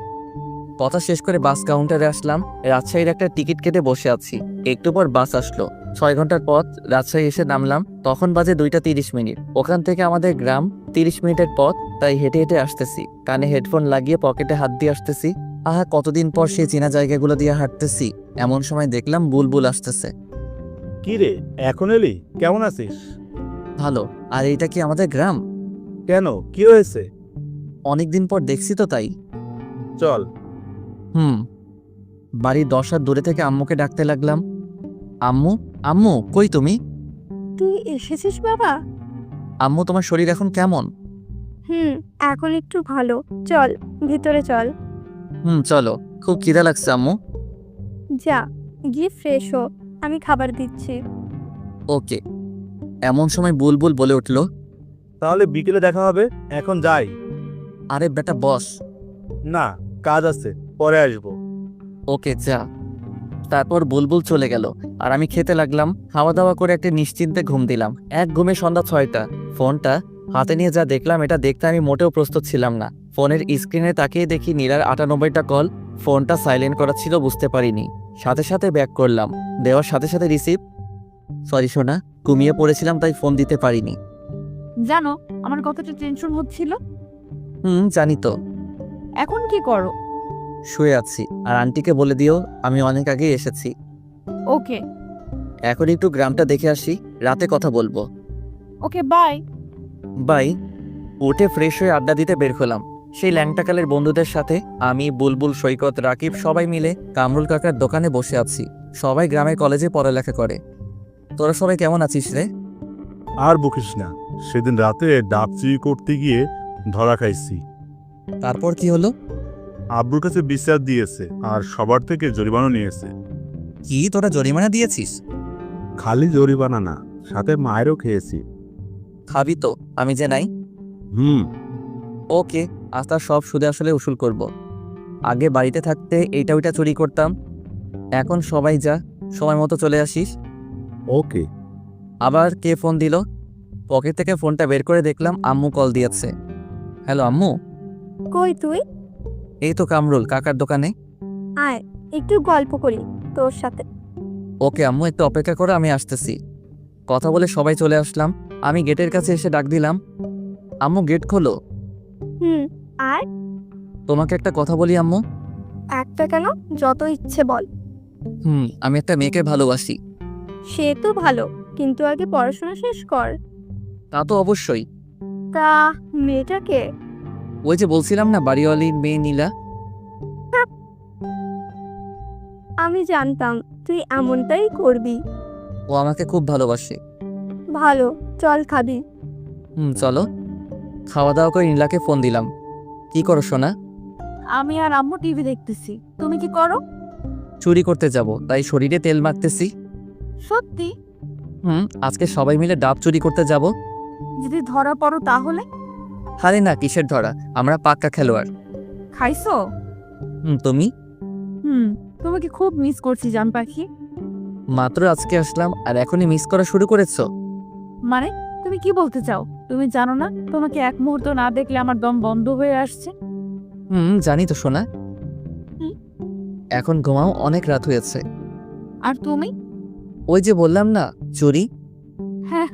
কথা শেষ করে বাস কাউন্টারে আসলাম। রাজশাহীর একটা টিকিট কেটে বসে আছি। একটু পর বাস আসলো। 6 ঘন্টার পথ। রাজশাহী এসে নামলাম, তখন বাজে 2টা 30 মিনিট। ওখান থেকে আমাদের গ্রাম 30 মিনিটের পথ, তাই হেঁটে হেঁটে আসতেছি। কানে হেডফোন লাগিয়ে পকেটে হাত দিয়ে আসতেছি। আহা, কতদিন পর সেই চেনা জায়গাগুলো দিয়ে হাঁটতেছি। এমন সময় দেখলাম বুলবুল আসতেছে। কি রে, এখন এলি? কেমন আছিস? ভালো। আর এইটা কি আমাদের গ্রাম? কেন, কি হয়েছে? অনেকদিন পর দেখছি তো, তাই। চল। বাড়ির 10 হাত দূরে থেকে আম্মুকে ডাকতে লাগলাম। আম্মু, আম্মু, কই তুমি? তুই এসেছিস বাবা? আম্মু, তোমার শরীর এখন কেমন? এখন একটু ভালো। চল ভিতরে চল। চলো। খুব খিদা লাগছে আম্মু। যা গিয়ে ফ্রেশ হ, আমি খাবার দিচ্ছি। ওকে। এমন সময় বুলবুল বলে উঠল, তাহলে বিকেলে দেখা হবে, এখন যাই। আরে বেটা বস। না, কাজ আছে, পরে আসবো। ওকে, যা। তারপর বুলবুল চলে গেল আর আমি খেতে লাগলাম। খাওয়া দাওয়া করে একটা নিশ্চিন্তে ঘুম দিলাম। এক ঘুমে সন্ধ্যা 6টা। ফোনটা হাতে নিয়ে যা দেখলাম, এটা দেখতে আমি মোটেও প্রস্তুত ছিলাম না। ফোনের স্ক্রিনে তাকিয়ে দেখি নীলার 98টা কল। ফোনটা সাইলেন্ট করা ছিল, বুঝতে পারিনি। সাথে সাথে ব্যাক করলাম। দেওয়ার সাথে সাথে রিসিভ। সরি সোনা, ঘুমিয়ে পড়েছিলাম তাই ফোন দিতে পারিনি। জানো, আমার কতটা টেনশন হচ্ছিল। জানি তো। এখন কি করো? শুয়ে আছি। আর আন্টিকে বলে দিও আমি অনেক আগেই এসেছি। ওকে। এখন একটু গ্রামটা দেখে আসি, রাতে কথা বলবো। ওকে, বাই। বাই। উঠে ফ্রেশ হয়ে আড্ডা দিতে বের হলাম সেই ল্যাংটাকালের বন্ধুদের সাথে। আমি, বুলবুল, সৈকত, রাকিব সবাই মিলে কামরুল কাকার দোকানে বসে আছি। সবাই গ্রামের কলেজে পড়ালেখা করে। তোরা সবাই কেমন আছিস রে? আর বকিস না, সেদিন রাতে ডাব চুরি করতে গিয়ে ধরা খাইছি। তারপর কি হলো? আব্বুর কাছে বিচার দিয়েছে আর সবার থেকে জরিমানা নিয়েছে। কি, তোরা জরিমানা দিয়েছিস? খালি জরিমানা না, সাথে মায়েরও খেয়েছি। খাবি তো, আমি যে নাই। ওকে, আজ তার সব সুদে আসলে উসুল করব। আগে বাড়িতে থাকতে এইটা ওইটা চুরি করতাম। এখন সবাই যা, সময় মতো চলে আসিস। ওকে। আবার কে ফোন দিল? পকেট থেকে ফোনটা বের করে দেখলাম আম্মু কল দিয়েছে। হ্যালো আম্মু। কই তুই? এই তো কামরুল কাকার দোকানে। আয় একটু গল্প করি তোর সাথে। ওকে আম্মু, একটু অপেক্ষা করো, আমি আসতেছি। কথা বলে সবাই চলে আসলাম। আমি গেটের কাছে এসে ডাক দিলাম, আম্মু গেট খোলো। আর তোমাকে একটা কথা বলি আম্মু। একটা কেন, যত ইচ্ছে বল। আমি একটা মেয়েকে ভালোবাসি। সে তো ভালো, কিন্তু আগে পড়াশোনা শেষ কর। তা তো অবশ্যই। তা মেয়েটাকে? ওই যে বলছিলাম না, বাড়িওয়ালির মেয়ে নীলা। আমি জানতাম তুই এমনটাই করবি। ও আমাকে খুব ভালোবাসে। ভালো, চল খাবি। চলো। খাওয়া দাওয়া করে নীলাকে ফোন দিলাম। কি করো সোনা? আমি আর আম্মু টিভি দেখতেছি। তুমি কি করো? চুরি করতে যাব, তাই শরীরে তেল মাখতেছি। সত্যি? আজকে সবাই মিলে ডাব চুরি করতে যাব। যদি ধরা পড়ো তাহলে? আরে না, কিসের ধরা, আমরা পাক্কা খেলোয়াড়। খাইছো? তুমি? তোমাকে খুব মিস করছি জান পাখি। মাত্র আজকে আসলাম আর এখনই মিস করা শুরু করেছো? মানে তুমি কি বলতে চাও? তুমি জানো না, তোমাকে এক মুহূর্ত না দেখলে আমার দম বন্ধ হয়ে আসছে। জানি তো সোনা। এখন ঘুমাও, অনেক রাত হয়েছে। আর তুমি? ওই যে বললাম না, চুরি। হ্যাঁ,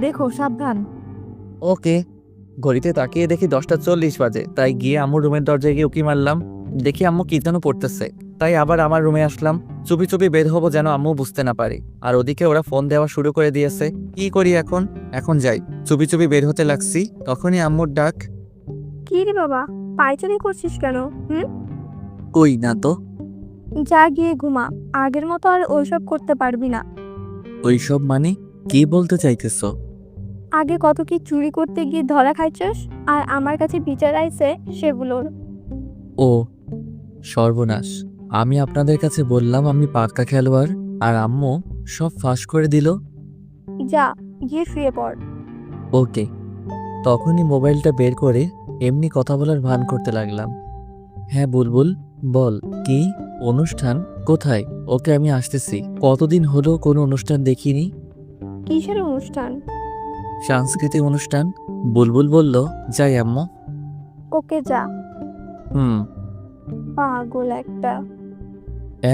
দেখো সাবধান। ওকে। ঘড়িতে তাকিয়ে দেখি 10:40 বাজে, তাই গিয়ে আম্মুর রুমের দরজায় গিয়ে উকি মারলাম। দেখি আম্মু কি যেন পড়তেছে, তাই আবার আমার রুমে আসলাম। চুপি চুপি বের হবো যেন আম্মু বুঝতে না পারে। আর ওদিকে ওরা ফোন দেওয়া শুরু করে দিয়েছে। কি করি এখন? এখন যাই। চুপি চুপি বের হতে লাগছি, তখনই আম্মুর ডাক। কি রে বাবা, পায়চারি করছিস কেন? কই না তো। যা গিয়ে ঘুমা, আগের মতো আর ওইসব করতে পারবি না। ওইসব মানে কি বলতে চাইতেছো? আগে কত কি চুরি করতে গিয়ে ধরা খাইছস, আর আমার কাছে বিচার আইছে সেগুলোর। ও সর্বনাশ, আমি আপনাদের কাছে বললাম আমি পাক্কা খেলোয়াড়, আর আম্মু সব ফাঁস করে দিল। যা গিয়ে শুয়ে পড়। ওকে। তখনই মোবাইলটা বের করে এমনি কথা বলার ভান করতে লাগলাম। হ্যাঁ বুলবুল, বল। কি অনুষ্ঠান? কোথায়? ওকে, আমি আসতেছি। কতদিন হলো কোনো অনুষ্ঠান দেখিনি। কিসের অনুষ্ঠান? সাংস্কৃতিক অনুষ্ঠান। বুলবুল বলল, যাই আম্মু। ওকে যা। হুম। পাগল একটা।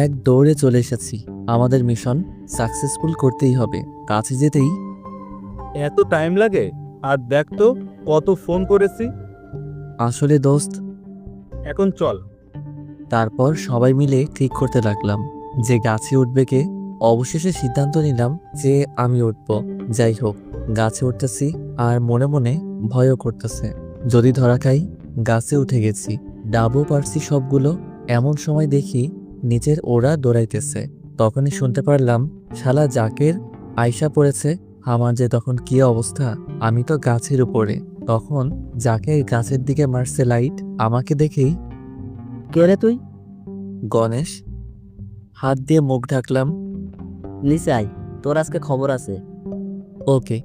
এক দৌড়ে চলে এসেছি। আমাদের মিশন সাকসেসফুল করতেই হবে। কাছে যেতেই এত টাইম লাগে? আর দেখ তো কত ফোন করেছি। আসলে দোস্ত, এখন চল। তারপর সবাই মিলে ঠিক করতে লাগলাম যে গাছে উঠবে কে। অবশেষে সিদ্ধান্ত নিলাম যে আমি উঠব। যাই হোক, গাছে উঠতেছি আর মনে মনে ভয়ও করতেছে, যদি ধরা খাই। গাছে উঠে গেছি, ডাবও পারছি সবগুলো। এমন সময় দেখি নিচের ওরা দৌড়াইতেছে। তখনই শুনতে পারলাম শালা জাকের আয়সা পড়েছে। আমার যে তখন কি অবস্থা! আমি তো গাছের উপরে। তখন জাকের গাছের দিকে মারছে লাইট। আমাকে দেখেই, কে রে তুই? গণেশ। হাত দিয়ে মুখ ঢাকলাম। নিচে আয়, তোর আজকে খবর আছে। ওকে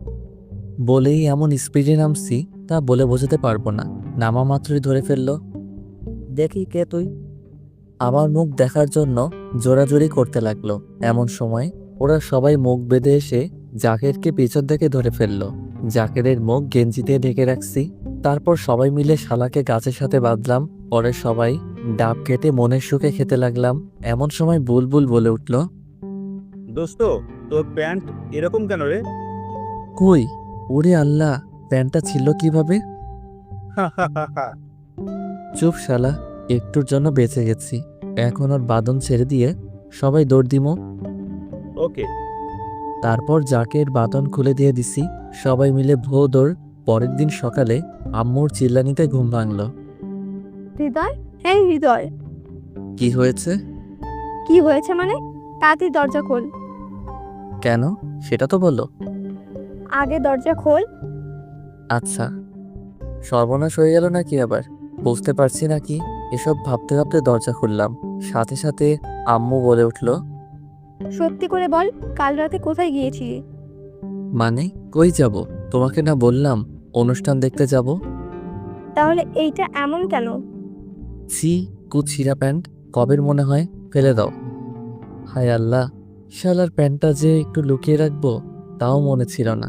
বলেই এমন স্পিডে নামছি তা বলে বোঝাতে পারবো না। নামা মাত্রই ধরে ফেললো। দেখি কে তুই। আমার মুখ দেখার জন্য জোরাজোরি করতে লাগলো। এমন সময় ওরা সবাই মুখ বেঁধে এসে জাকেরকে পেছন থেকে ধরে ফেললো। জাকেরের মুখ গেঞ্জি দিয়ে ঢেকে রাখছি। তারপর সবাই মিলে শালাকে গাছের সাথে বাঁধলাম। পরে সবাই ডাব কেটে মনের সুখে খেতে লাগলাম। এমন সময় বুলবুল বলে উঠল, দোস্ত, তোর প্যান্ট এরকম কেন রে? কই, ওরে আল্লাহ, প্যান্টটা ছিল কিভাবে? চুপ শালা, একটুর জন্য বেঁচে গেছি। এখন ওর বাঁধন ছেড়ে দিয়ে সবাই দৌড় দিমো। ওকে। তারপর জাকের বাঁধন খুলে দিয়ে দিছি। সবাই মিলে ভো দৌড়। পরের দিন সকালে আম্মুর চিল্লানিতে ঘুম ভাঙল। হৃদয়, এই হৃদয়, কি হয়েছে? কি হয়েছে মানে? তাড়াতাড়ি দরজা খোল। কেন সেটা তো বলো। আগে দরজা খোল। আচ্ছা, সর্বনাশ হয়ে গেল নাকি আবার? বুঝতে পারছি নাকি। এসব ভাবতে ভাবতে দরজা খুললাম। সাথে সাথে আম্মু বলে উঠল, সত্যি করে বল, কাল রাতে কোথায় গিয়েছিলি? মানে কই যাব? তোমাকে না বললাম অনুষ্ঠান দেখতে যাব? তাহলে এইটা এমন কেন? ছি, কুচিরা প্যান্ট, কবের মনে হয়, ফেলে দাও। হায় আল্লাহ, শালার প্যান্টটা যে একটু লুকিয়ে রাখবো তাও মনে ছিল না।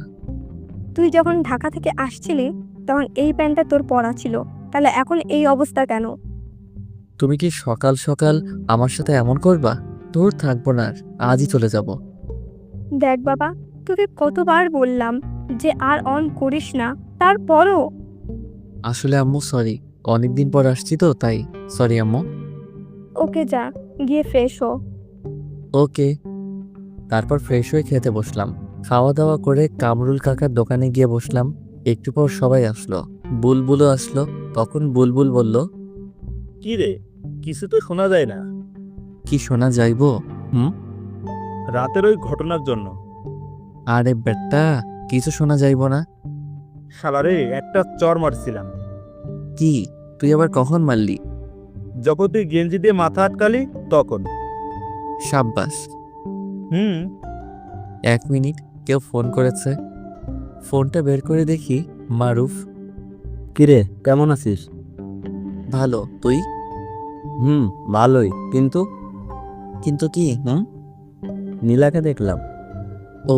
তুই যখন ঢাকা থেকে আসছিলি তখন এই প্যান্টটা তোর পরা ছিল, তাহলে এখন এই অবস্থা কেন? তুমি কি সকাল সকাল আমার সাথে এমন করবা? দূর থাকবো না আর, আজই চলে যাব। দেখ বাবা, তোকে কতবার বললাম যে আর অন করিস না, তারপরও। আসলে আম্মু সরি, অনেকদিন পর আসছি তো তাই। সরি আম্মু। ওকে যা, গিয়ে ফ্রেশ হো। ওকে। তারপর ফ্রেশ হয়ে খেতে বসলাম। খাওয়া দাওয়া করে কামরুল কাকার দোকানে গিয়ে বসলাম। একটু পর সবাই আসলো, বুলবুলও আসলো। তখন বুলবুল বলল, কি রে, কিছু তো শোনা যায় না। কি শোনা যাইবো? রাতের ওই ঘটনার জন্য। আরে বেটা, কিছু শোনা যাইবো না। শালারে একটা চর মারছিলাম। কি, তুই আবার কখন মারলি? যখন তুই গেঞ্জি দিয়ে মাথা আটকালি তখন। সাব্বাস। হুম। 1 মিনিট, কেউ ফোন করেছে। ফোনটা বের করে দেখি মারুফ। কিরে, কেমন আছিস? ভালো, তুই? ভালোই, কিন্তু কিন্তু কি? নীলাকে দেখলাম। ও,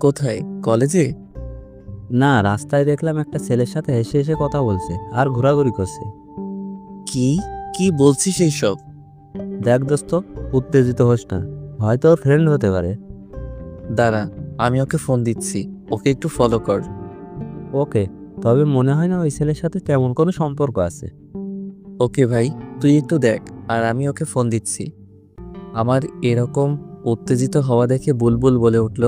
কোথায়? কলেজে? না, রাস্তায় দেখলাম একটা ছেলের সাথে হেসে হেসে কথা বলছে আর ঘোরাঘুরি করছে। কি কি বলছিস এইসব? দেখ দোস্ত, উত্তেজিত হোস না, হয়তো ওর ফ্রেন্ড হতে পারে। দাঁড়া, আমি ওকে ফোন দিচ্ছি, ওকে একটু ফলো কর। ওকে, তবে মনে হয় না ওই ছেলের সাথে তেমন কোনো সম্পর্ক আছে। ওকে ভাই, তুই একটু দেখ, আর আমি ওকে ফোন দিচ্ছি। আমার এরকম উত্তেজিত হওয়া দেখে বুলবুল বলে উঠল,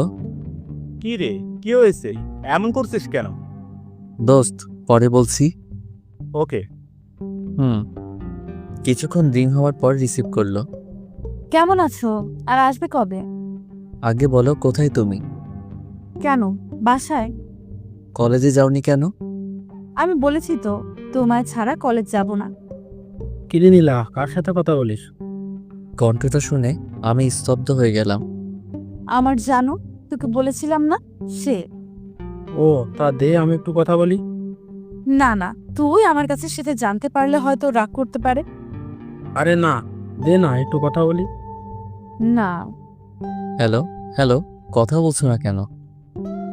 কি রে, কি হয়েছে? এমন করছিস কেন? দোস্ত, পরে বলছি। ওকে। কিছুক্ষণ রিং হওয়ার পর রিসিভ করলো। কেমন আছো? আর আসবে কবে? আগে বলো, কোথায় তুমি? কেন, বাসায়? কলেজে যাওনি কেন? আমি বলেছি তো, তোমায় ছাড়া কলেজ যাব না। কিনে নিলা, কার সাথে কথা বলিস? কণ্ঠটা শুনে আমি স্তব্ধ হয়ে গেলাম। আমার জানো, তোকে বলেছিলাম না, সে। ও, তা দে আমি একটু কথা বলি। না না, তুই আমার কাছে সেটা জানতে পারলে হয়তো রাগ করতে পারে। আরে না, দে না একটু কথা বলি। না। হ্যালো হ্যালো, কথা বলছো না কেন?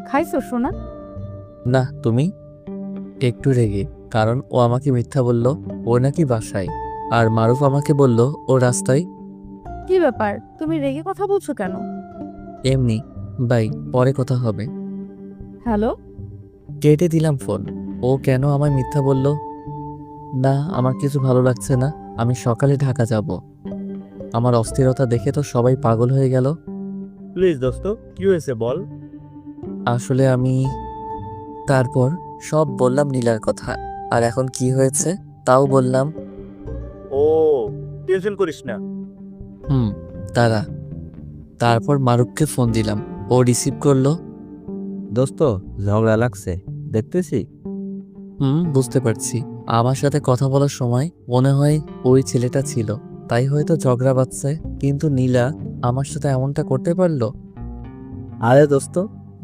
খাইছো সোনা? না, তুমি? একটু রেগে, কারণ ও আমাকে মিথ্যা বলল ও নাকি বাসায়, আর মারুফ আমাকে বলল ও রাস্তায়। কি ব্যাপার, তুমি রেগে কথা বলছো কেন? এমনি, বাই, পরে কথা হবে। হ্যালো। কেটে দিলাম ফোন। ও কেন আমায় মিথ্যা বলল? না, আমার কিছু ভালো লাগছে না। আমি সকালে ঢাকা যাব। আমার অস্থিরতা দেখে তো সবাই পাগল হয়ে গেল। প্লিজ দোস্ত, কি হয়েছে বল। আসলে আমি তারপর সব বললাম নীলার কথা, আর এখন কি হয়েছে তাও বললাম। ও, টেনশন করিস না। তারা তারপর মারুফকে ফোন দিলাম, ও রিসিভ করলো। দোস্ত, ঝগড়া লাগছে দেখতেছি। বুঝতে পারছি। আমার সাথে কথা বলার সময় মনে হয় ওই ছেলেটা ছিল, তাই হয়তো ঝগড়া বাঁধছে। কিন্তু নীলা আমার সাথে এমনটা করতে পারলো? আরে দোস্ত,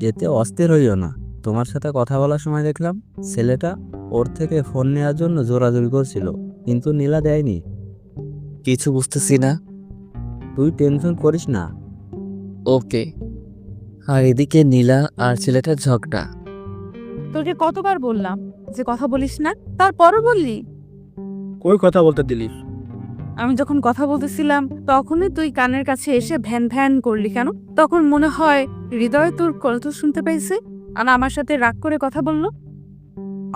যেতে অস্থির হইও না। তোমার সাথে কথা বলার সময় দেখলাম ছেলেটা ওর থেকে ফোন নেওয়ার জন্য জোরাজোরি করছিল, কিন্তু নীলা দেয়নি। কিছু বুঝতেছি না। তুই টেনশন করিস না। ওকে। আর এদিকে নীলা আর ছেলেটার ঝগড়া। তোকে কতবার বললাম যে কথা বলিস না, তারপরও বললি। কই কথা বলতে দিলিস? আমি যখন কথা বলতেছিলাম তখনই তুই কানের কাছে এসে ভ্যান ভ্যান করলি কেন? তখন মনে হয় হৃদয় তোর কথা শুনতে পাইছে আর আমার সাথে রাগ করে কথা বললো।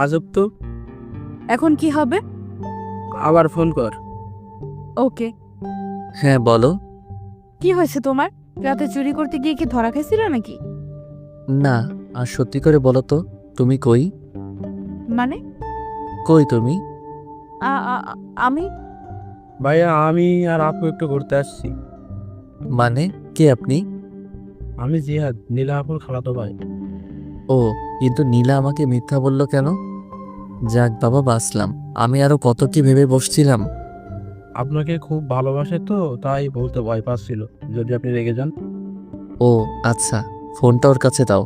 আজব তো। এখন কি হবে? আবার ফোন কর। ওকে। হ্যাঁ বলো। কি হয়েছে তোমার? রাতে চুরি করতে গিয়ে কি ধরা খাইছিল নাকি? না, আর সত্যি করে বলো তো, তুমি কই? মানে কই তুমি? আমি ভাইয়া, আমি আর আপু একটু ঘুরতে আসছি। মানে কে আপনি? আমি জিহাদ, নীলা আপুর খালাতো ভাই। ও, কিন্তু নীলা আমাকে মিথ্যা বলল কেন? যাক বাবা, বাঁচলাম। আমি আরো কত কি ভেবে বসছিলাম। আপনাকে খুব ভালোবাসে তো, তাই বলতে ভয় পাচ্ছিল যদি আপনি রেগে যান। ও আচ্ছা, ফোনটা ওর কাছে দাও।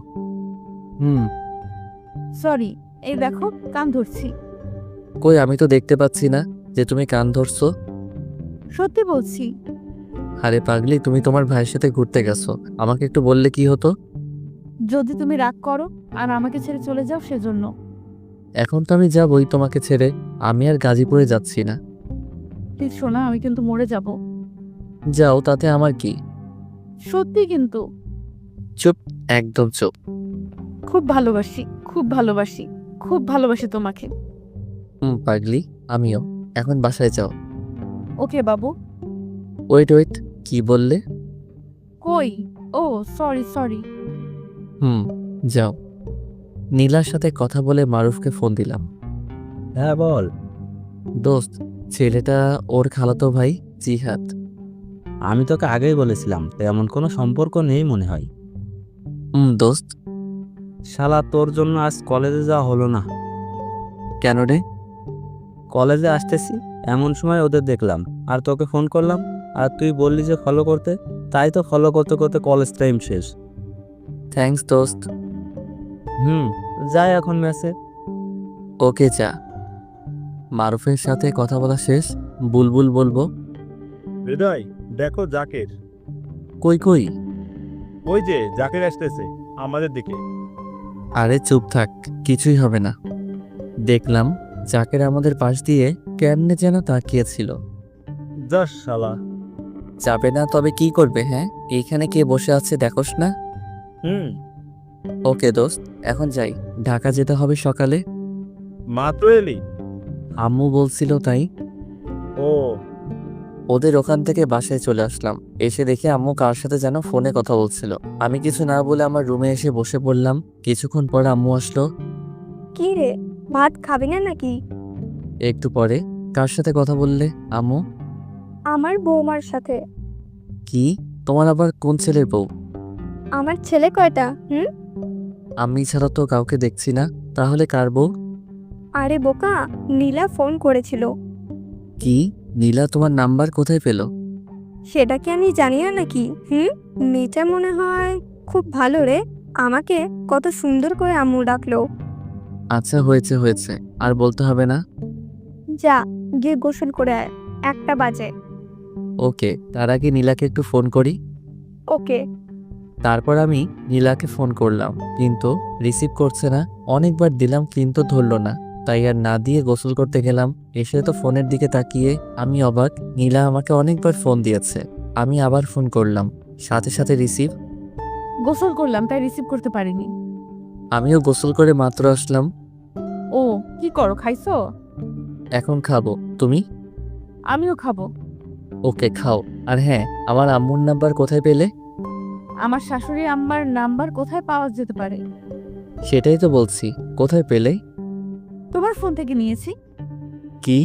সরি, এই দেখো কান ধরছি। কই, আমি তো দেখতে পাচ্ছি না যে তুমি কান ধরছো। সত্যি বলছি। আরে পাগলি, তুমি তোমার ভাইয়ের সাথে ঘুরতে গেছো, আমাকে একটু বললে কি হতো? যদি তুমি রাগ করো আর আমাকে ছেড়ে চলে যাও সেজন্য। এখন তো আমি যাবই তোমাকে ছেড়ে। আমি আর গাজীপুরে যাচ্ছি না। প্লিজ শোনা, আমি কিন্তু মরে যাব। যাও, তাতে আমার কি? সত্যি কিন্তু। চুপ, একদম চুপ। খুব ভালোবাসি, খুব ভালোবাসি, খুব ভালোবাসি তোমাকে। পাগলি, আমিও। এখন বাসায় যাও। ওকে বাবু। ওয়েট ওয়েট, কি বললে? কই? ও সরি সরি। যাও। নীলার সাথে কথা বলে মারুফকে ফোন দিলাম। হ্যাঁ বল। দোস্ত, ছেলেটা ওর খালাতো ভাই জিহাদ। আমি তোকে আগেই বলেছিলাম তেমন কোনো সম্পর্ক নেই মনে হয়। দোস্ত। শালা, তোর জন্য আজ কলেজে যাওয়া হলো না। কেন রে? কলেজে আসতেছি এমন সময় ওদের দেখলাম, আর তোকে ফোন করলাম, আর তুই বললি যে ফলো করতে, তাই তো ফলো করতে করতে কলেজ টাইম শেষ। থ্যাঙ্কস দোস্ত। যাই এখন ম্যাচে। ওকে যা। মারুফের সাথে কথা বলা শেষ। বুলবুল বলবো। হৃদয়, দেখো জাকের। কই কই? ওই যে জাকের আসতেছে আমাদের দিকে। আরে চুপ থাক, কিছুই হবে না। দেখলাম জাকের আমাদের পাশ দিয়ে কেমনে যেন তাকিয়েছিল। যাস শালা। যাবে না তবে কি করবে? হ্যাঁ, এইখানে কে বসে আছে দেখোস না? ওকে দোস্ত, এখন যাই। ঢাকা যেতে হবে সকালে। মাত্র এলি? আম্মু বলছিল তাই। ও, ওদের ওখান থেকে বাসায় চলে আসলাম। এসে দেখে আম্মু কার সাথে যেন ফোনে কথা বলছিল। আমি কিছু না বলে আমার রুমে এসে বসে পড়লাম। কিছুক্ষণ পরে আম্মু আসলো। কি রে, ভাত খাবি না নাকি? একটু পরে। কার সাথে কথা বললে আম্মু? আমার বৌমার সাথে। কি? তোমার আবার কোন ছেলের বউ? আমার ছেলে কয়টা? আমি ছাড়া তো কাউকে দেখছি না, তাহলে কার বউ? আরে বোকা, নীলা ফোন করেছিল। কি? নীলা তোমার নাম্বার কোথায় পেল? সেটা কি আমি জানি না নাকি? মেয়েটা মনে হয় খুব ভালো রে। আমাকে কত সুন্দর করে আম্মু ডাকলো। আচ্ছা, হয়েছে হয়েছে, আর বলতে হবে না। যা, গিয়ে গোসল করে আয়, 1টা বাজে। ওকে, তার আগে নীলাকে একটু ফোন করি। ওকে। তারপর আমি নীলাকে ফোন করলাম, কিন্তু রিসিভ করছে না। অনেকবার দিলাম কিন্তু ধরলো না। তাই আর না দিয়ে গোসল করতে গেলাম। এসে তো ফোনের দিকে তাকিয়ে আমি অবাক, নীলা আমাকে অনেকবার ফোন দিয়েছে। আমি আবার ফোন করলাম, সাথে সাথে রিসিভ। গোসল করলাম তাই রিসিভ করতে পারিনি। আমিও গোসল করে মাত্র আসলাম। ও কি করো, খাইছো? এখন খাবো, তুমি? আমিও খাবো। ওকে খাও। আর হ্যাঁ, আমার আম্মুর নাম্বার কোথায় পেলে? আমার শাশুড়ি আম্মার নাম্বার কোথায় পাওয়া যেতে পারে? সেটাই তো বলছি, কোথায় পেলে? তোমার ফোন থেকে নিয়েছি। কি?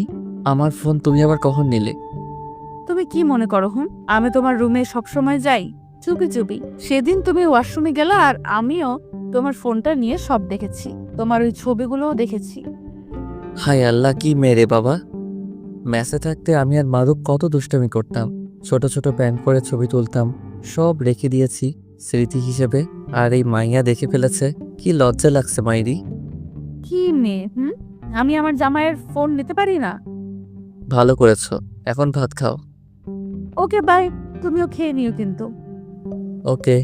আমার ফোন তুমি আবার কখন নিলে? তুমি কি মনে করো আমি তোমার রুমে সবসময় যাই চুপি চুপি? সেদিন তুমি ওয়াশরুমে গেলে আর আমিও তোমার ফোনটা নিয়ে সব দেখেছি, তোমার ওই ছবিগুলোও দেখেছি। হায় আল্লাহ, কি মেরে বাবা! ম্যাসে থাকতে আমি আর মারুফ কত দুষ্টামি করতাম, ছোট ছোট প্যান করে ছবি তুলতাম, সব রেখে দিয়েছি স্মৃতি হিসেবে। আর এই মাইয়া দেখে ফেলেছে, কি লজ্জা লাগছে মাইরি। কি মেয়ে আমি আমার জামাইয়ের ফোন নিতে পারি না? ভালো করেছো, এখন ভাত খাও। ওকে বাই, তুমিও খেয়ে নিও কিন্তু। ওকে।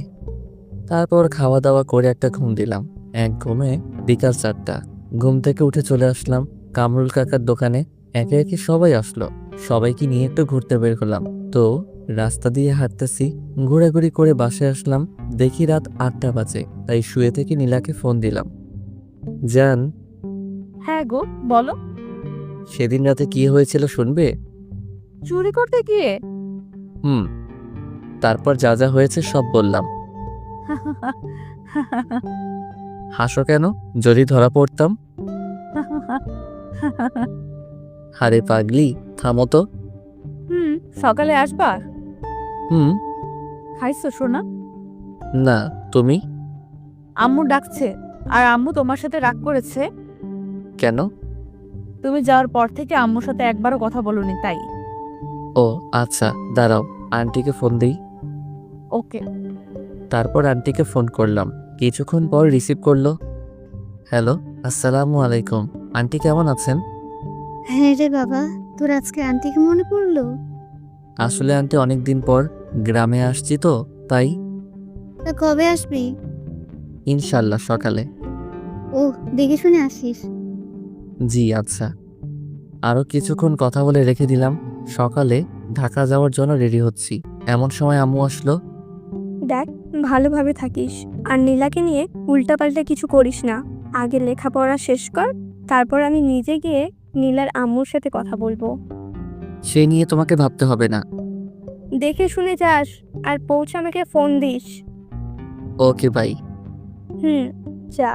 তারপর খাওয়া দাওয়া করে একটা ঘুম দিলাম। এক ঘুমে বিকাল 4টা। ঘুম থেকে উঠে চলে আসলাম কামরুল কাকার দোকানে। একে একে সবাই আসলো, সবাইকে নিয়ে একটু ঘুরতে বের হলাম। তো রাস্তা দিয়ে হাঁটতেছি, ঘোরাঘুরি করে বাসায় আসলাম। দেখি রাত 8টা বাজে, তাই শুয়ে থেকে নীলাকে ফোন দিলাম। জান, হ্যাঁ গো বলো। সেদিন রাতে কি হয়েছিল শুনবে? চুরি করতে গিয়ে? তারপর যা যা হয়েছে সব বললাম। হাসো কেন? যদি ধরা পড়তাম? আরে পাগলি, থামো তো। সকালে আসবা? হুম। খাইছো সোনা? না, তুমি? আম্মু ডাকছে। আর আম্মু তোমার সাথে রাগ করেছে। কেন? তুমি যাওয়ার পর থেকে আম্মুর সাথে একবারও কথা বলনি তাই। ও আচ্ছা, দাঁড়াও, আন্টিকে ফোন দিই। ওকে। তারপর আন্টিকে ফোন করলাম, কিছুক্ষণ পর রিসিভ করলো। হ্যালো, আসসালামু আলাইকুম। আন্টি কেমন আছেন? হ্যাঁ রে বাবা, তোর আজকে আন্টিকে মনে পড়লো? আসলে আন্টি অনেকদিন পর গ্রামে আসছি তো তাই। তা কবে আসবি? ইনশাল্লাহ সকালে। ও, দেখে শুনে আসিস। জি আচ্ছা। আরও কিছুক্ষণ কথা বলে রেখে দিলাম। সকালে ঢাকা যাওয়ার জন্য রেডি হচ্ছি, এমন সময় আম্মু আসলো। দেখ, ভালোভাবে থাকিস আর নীলাকে নিয়ে উল্টাপাল্টা কিছু করিস না। আগে লেখাপড়া শেষ কর, তারপর আমি নিজে গিয়ে নীলার আম্মুর সাথে কথা বলবো। সে নিয়ে তোমাকে ভাবতে হবে না। দেখে শুনে যাস আর পৌঁছে আমাকে ফোন দিস। Okay bye. যা।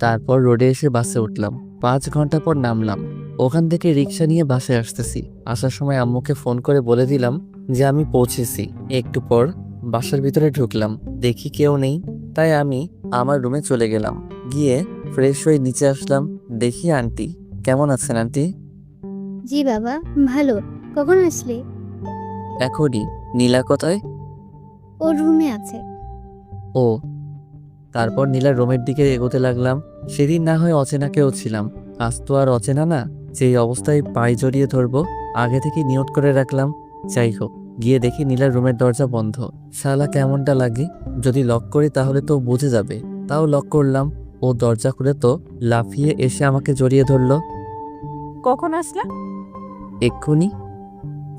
তারপর রোডে এসে বাসে উঠলাম। 5 ঘন্টা পর নামলাম। ওখান থেকে রিক্সা নিয়ে বাসে আসতেছি। আসার সময় আম্মুকে ফোন করে বলে দিলাম যে আমি পৌঁছেছি। একটু পর বাসার ভিতরে ঢুকলাম, দেখি কেউ নেই, তাই আমি আমার রুমে চলে গেলাম। গিয়ে ফ্রেশ হয়ে নিচে আসলাম, দেখি আন্টি। কেমন আছেন আন্টি? জি বাবা, ভালো। কখন আসলে? এখনই। নীলা কোথায়? ওর রুমে আছে। ও। তারপর নীলার রুমের দিকে এগোতে লাগলাম। সেদিন না হয় অচেনা কেউ ছিলাম, আজ তো আর অচেনা না, যেই অবস্থায় পায়ে জড়িয়ে ধরবো আগে থেকে নিয়ত করে রাখলাম। যাই হোক, গিয়ে দেখি নীলার রুমের দরজা বন্ধ। শালা কেমনটা লাগে, যদি লক করি তাহলে তো বুঝে যাবে। তাও লক করলাম। ও দরজা খুলে তো লাফিয়ে এসে আমাকে জড়িয়ে ধরলো। কখন আসলা? এক্ষুনি।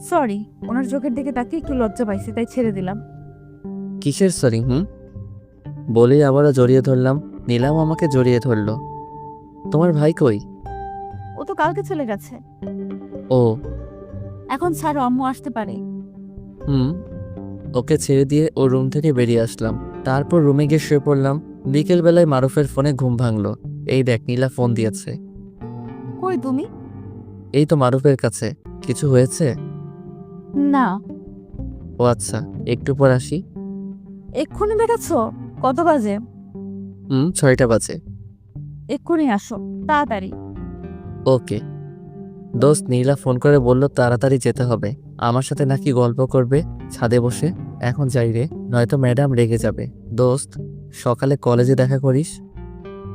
সরি, ওনার চোখের দিকে তাকিয়ে একটু লজ্জা পাইছি তাই ছেড়ে দিলাম। কিসের সরি? বলেই আবারও জড়িয়ে ধরলাম। নীলাও আমাকে জড়িয়ে ধরলো। তোমার ভাই কই? ও তো কালকে চলে গেছে। ও। এখন ছাড়ো, আম্মু আসতে পারে। ওকে ছেড়ে দিয়ে ও রুম থেকে বেরিয়ে আসলাম। তারপর রুমে গিয়ে শুয়ে পড়লাম। বিকেলবেলায় মারুফের ফোনে ঘুম ভাঙলো। এই দেখ, নীলা ফোন দিয়েছে। কই তুমি? এই তো মারুফের কাছে। কিছু হয়েছে? না। ও আচ্ছা, একটু পর আসি। এক্ষুনি দেখাচ্ছো? কত বাজে? 6টা বাজে। এক্ষুনি আসো, তাড়াতাড়ি। ওকে। দোস্ত, নীলা ফোন করে বলল তাড়াতাড়ি যেতে হবে। আমার সাথে নাকি গল্প করবে ছাদে বসে। এখন যাই রে, নয়তো ম্যাডাম রেগে যাবে। দোস্ত, সকালে কলেজে দেখা করিস।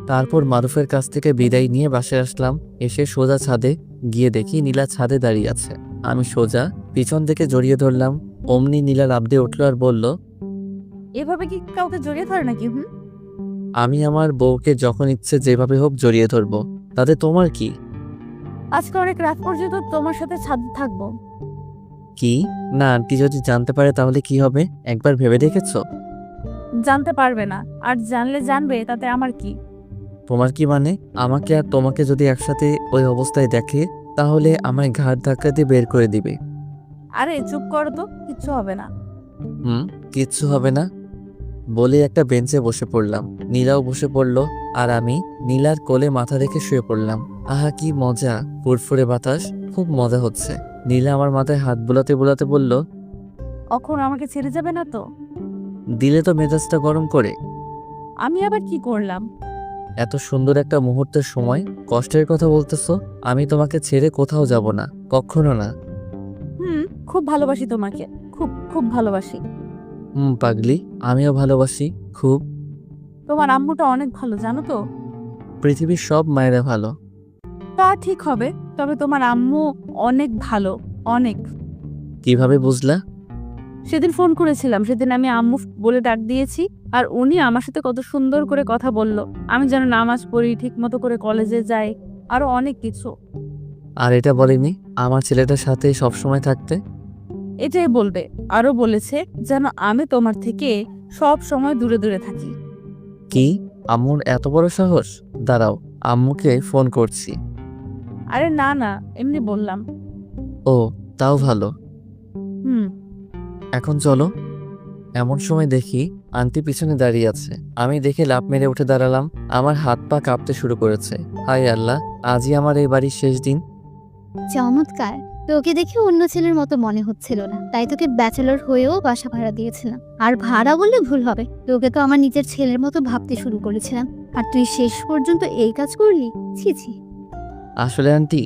তারপর মারুফের কাছ থেকে বিদায় নিয়ে বাসায় আসলাম। এসে সোজা ছাদে গিয়ে দেখি নীলা ছাদে দাঁড়িয়ে আছে। আমি সোজা পিছন থেকে জড়িয়ে ধরলাম। অমনি নীলা লাফ দিয়ে উঠল আর বলল, এভাবে কি কাউকে জড়িয়ে ধরে নাকি? আমি আমার বউকে যখন ইচ্ছে যেভাবে হোক জড়িয়ে ধরবো, তাতে তোমার কি? আজকে অনেক রাত পর্যন্ত তোমার সাথে ছাদে থাকবো। কি? না, আন্টি যদি জানতে পারে তাহলে কি হবে? একবার ভেবে দেখেছো? জানতে পারবে না, আর জানলে জানবে, তাতে আমার কি? তোমার কি মানে? আমাকে আর তোমাকে যদি একসাথে ওই অবস্থায় দেখে তাহলে আমায় ঘাড় ধাক্কা দিয়ে বের করে দিবে। আরে চুপ করো তো, কিচ্ছু হবে না। কিচ্ছু হবে না বলে একটা বেঞ্চে বসে পড়লাম। নীলাও বসে পড়লো আর আমি নীলার কোলে মাথা রেখে শুয়ে পড়লাম। আহা কি মজা, ফুরফুরে বাতাস, খুব মজা হচ্ছে। নীলা আমার মাথায় হাত বুলাতে বুলাতে বলল, এখন আমাকে ছেড়ে যাবে না তো? দিলে তো মেজাজটা গরম করে। আমি আবার কি করলাম? এত সুন্দর একটা মুহূর্তের সময় কষ্টের কথা বলতেছো? আমি তোমাকে ছেড়ে কোথাও যাব না, কখনো না। খুব ভালোবাসি তোমাকে, খুব খুব ভালোবাসি। পাগলি, আমিও ভালোবাসি খুব। তোমার আম্মুটা অনেক ভালো, জানো তো? পৃথিবীর সব মায়েরা ভালো। তা ঠিক হবে, তবে তোমার আম্মু অনেক ভালো, অনেক। কিভাবে বুঝলা? সেদিন ফোন করেছিলাম, সেদিন আমি আম্মু বলে ডাক দিয়েছি, আর উনি আমার সাথে কত সুন্দর করে কথা বলল। আমি যেন নামাজ পড়ি, ঠিক মতো করে কলেজে যাই, আরো অনেক কিছু। আর এটা বলেনি আমার ছেলেটার সাথে সবসময় থাকতে? এটাই বলবে। আরো বলেছে যেন আমি তোমার থেকে সব সময় দূরে দূরে থাকি। কি? আম্মুর এত বড় সাহস? দাঁড়াও, আম্মুকে ফোন করছি। আরে না না, এমনি বললাম। ও, তাও ভালো। হুম। এখন চলো। এমন সময় দেখি আন্টি পিছনে দাঁড়িয়ে আছে। আমি দেখে লাফ মেরে উঠে দাঁড়ালাম। আমার হাত পা কাঁপতে শুরু করেছে। হায় আল্লাহ, আজই আমার এই বাড়ির শেষ দিন। চমৎকার। তোকে দেখে অন্য ছেলের মতো মনে হচ্ছিল না, তাই তোকে ব্যাচেলর হয়েও বাসা ভাড়া দিয়েছিলাম। আর ভাড়া বললে ভুল হবে, তোকে তো আমার নিজের ছেলের মতো ভাবতে শুরু করেছিলাম, আর তুই শেষ পর্যন্ত এই কাজ করলি। ছি ছি। আসলে আন্টি,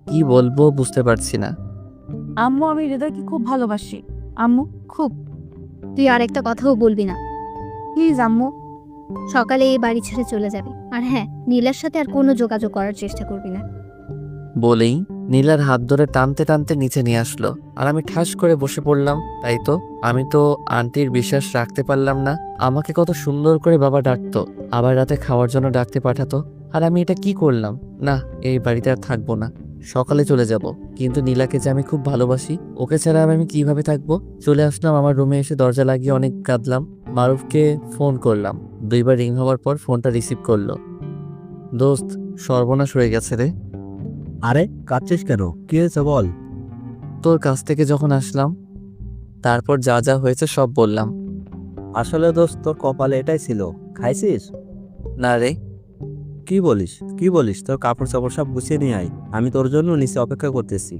কি বলবো বুঝতে পারছি না। আম্মু, আমি হৃদয়কে খুব ভালোবাসি। আম্মু, খুব। তুই আর একটা কথাও বলবি না। প্লিজ আম্মু। সকালে এই বাড়ি ছেড়ে চলে যাবি, আর হ্যাঁ, নীলার সাথে আর কোনো যোগাযোগ করার চেষ্টা করবি না। বলেই নীলার হাত ধরে টানতে টানতে নিচে নিয়ে আসলো, আর আমি ঠাস করে বসে পড়লাম। তাই তো, আমি তো আন্টির বিশ্বাস রাখতে পারলাম না। আমাকে কত সুন্দর করে বাবা ডাকতো, আবার রাতে খাওয়ার জন্য ডাকতে পাঠাতো, আর আমি এটা কি করলাম? না, এই বাড়িতে আর থাকবো না, সকালে চলে যাব। কিন্তু নীলাকে যে আমি খুব ভালোবাসি, ওকে ছাড়া আমি কিভাবে থাকবো? চলে আসলাম আমার রুমে, এসে দরজা লাগিয়ে অনেক কাঁদলাম। মারুফকে ফোন করলাম। 2বার রিং হওয়ার পর ফোনটা রিসিভ করলো। দোস্ত, সর্বনাশ হয়ে গেছে রে। আরে কাঁদছিস কেন? কি হয়েছে বল। তোর কাছ থেকে যখন আসলাম, তারপর যা যা হয়েছে সব বললাম। আসলে দোস্ত, তোর কপালে এটাই ছিল। খাইছিস? না রে। কি বলিস? কি বলিস? তোর কাপড় চাপড় সব গুছিয়ে নিয়ে আয়, আমি তোর জন্য নিচে অপেক্ষা করতেছি।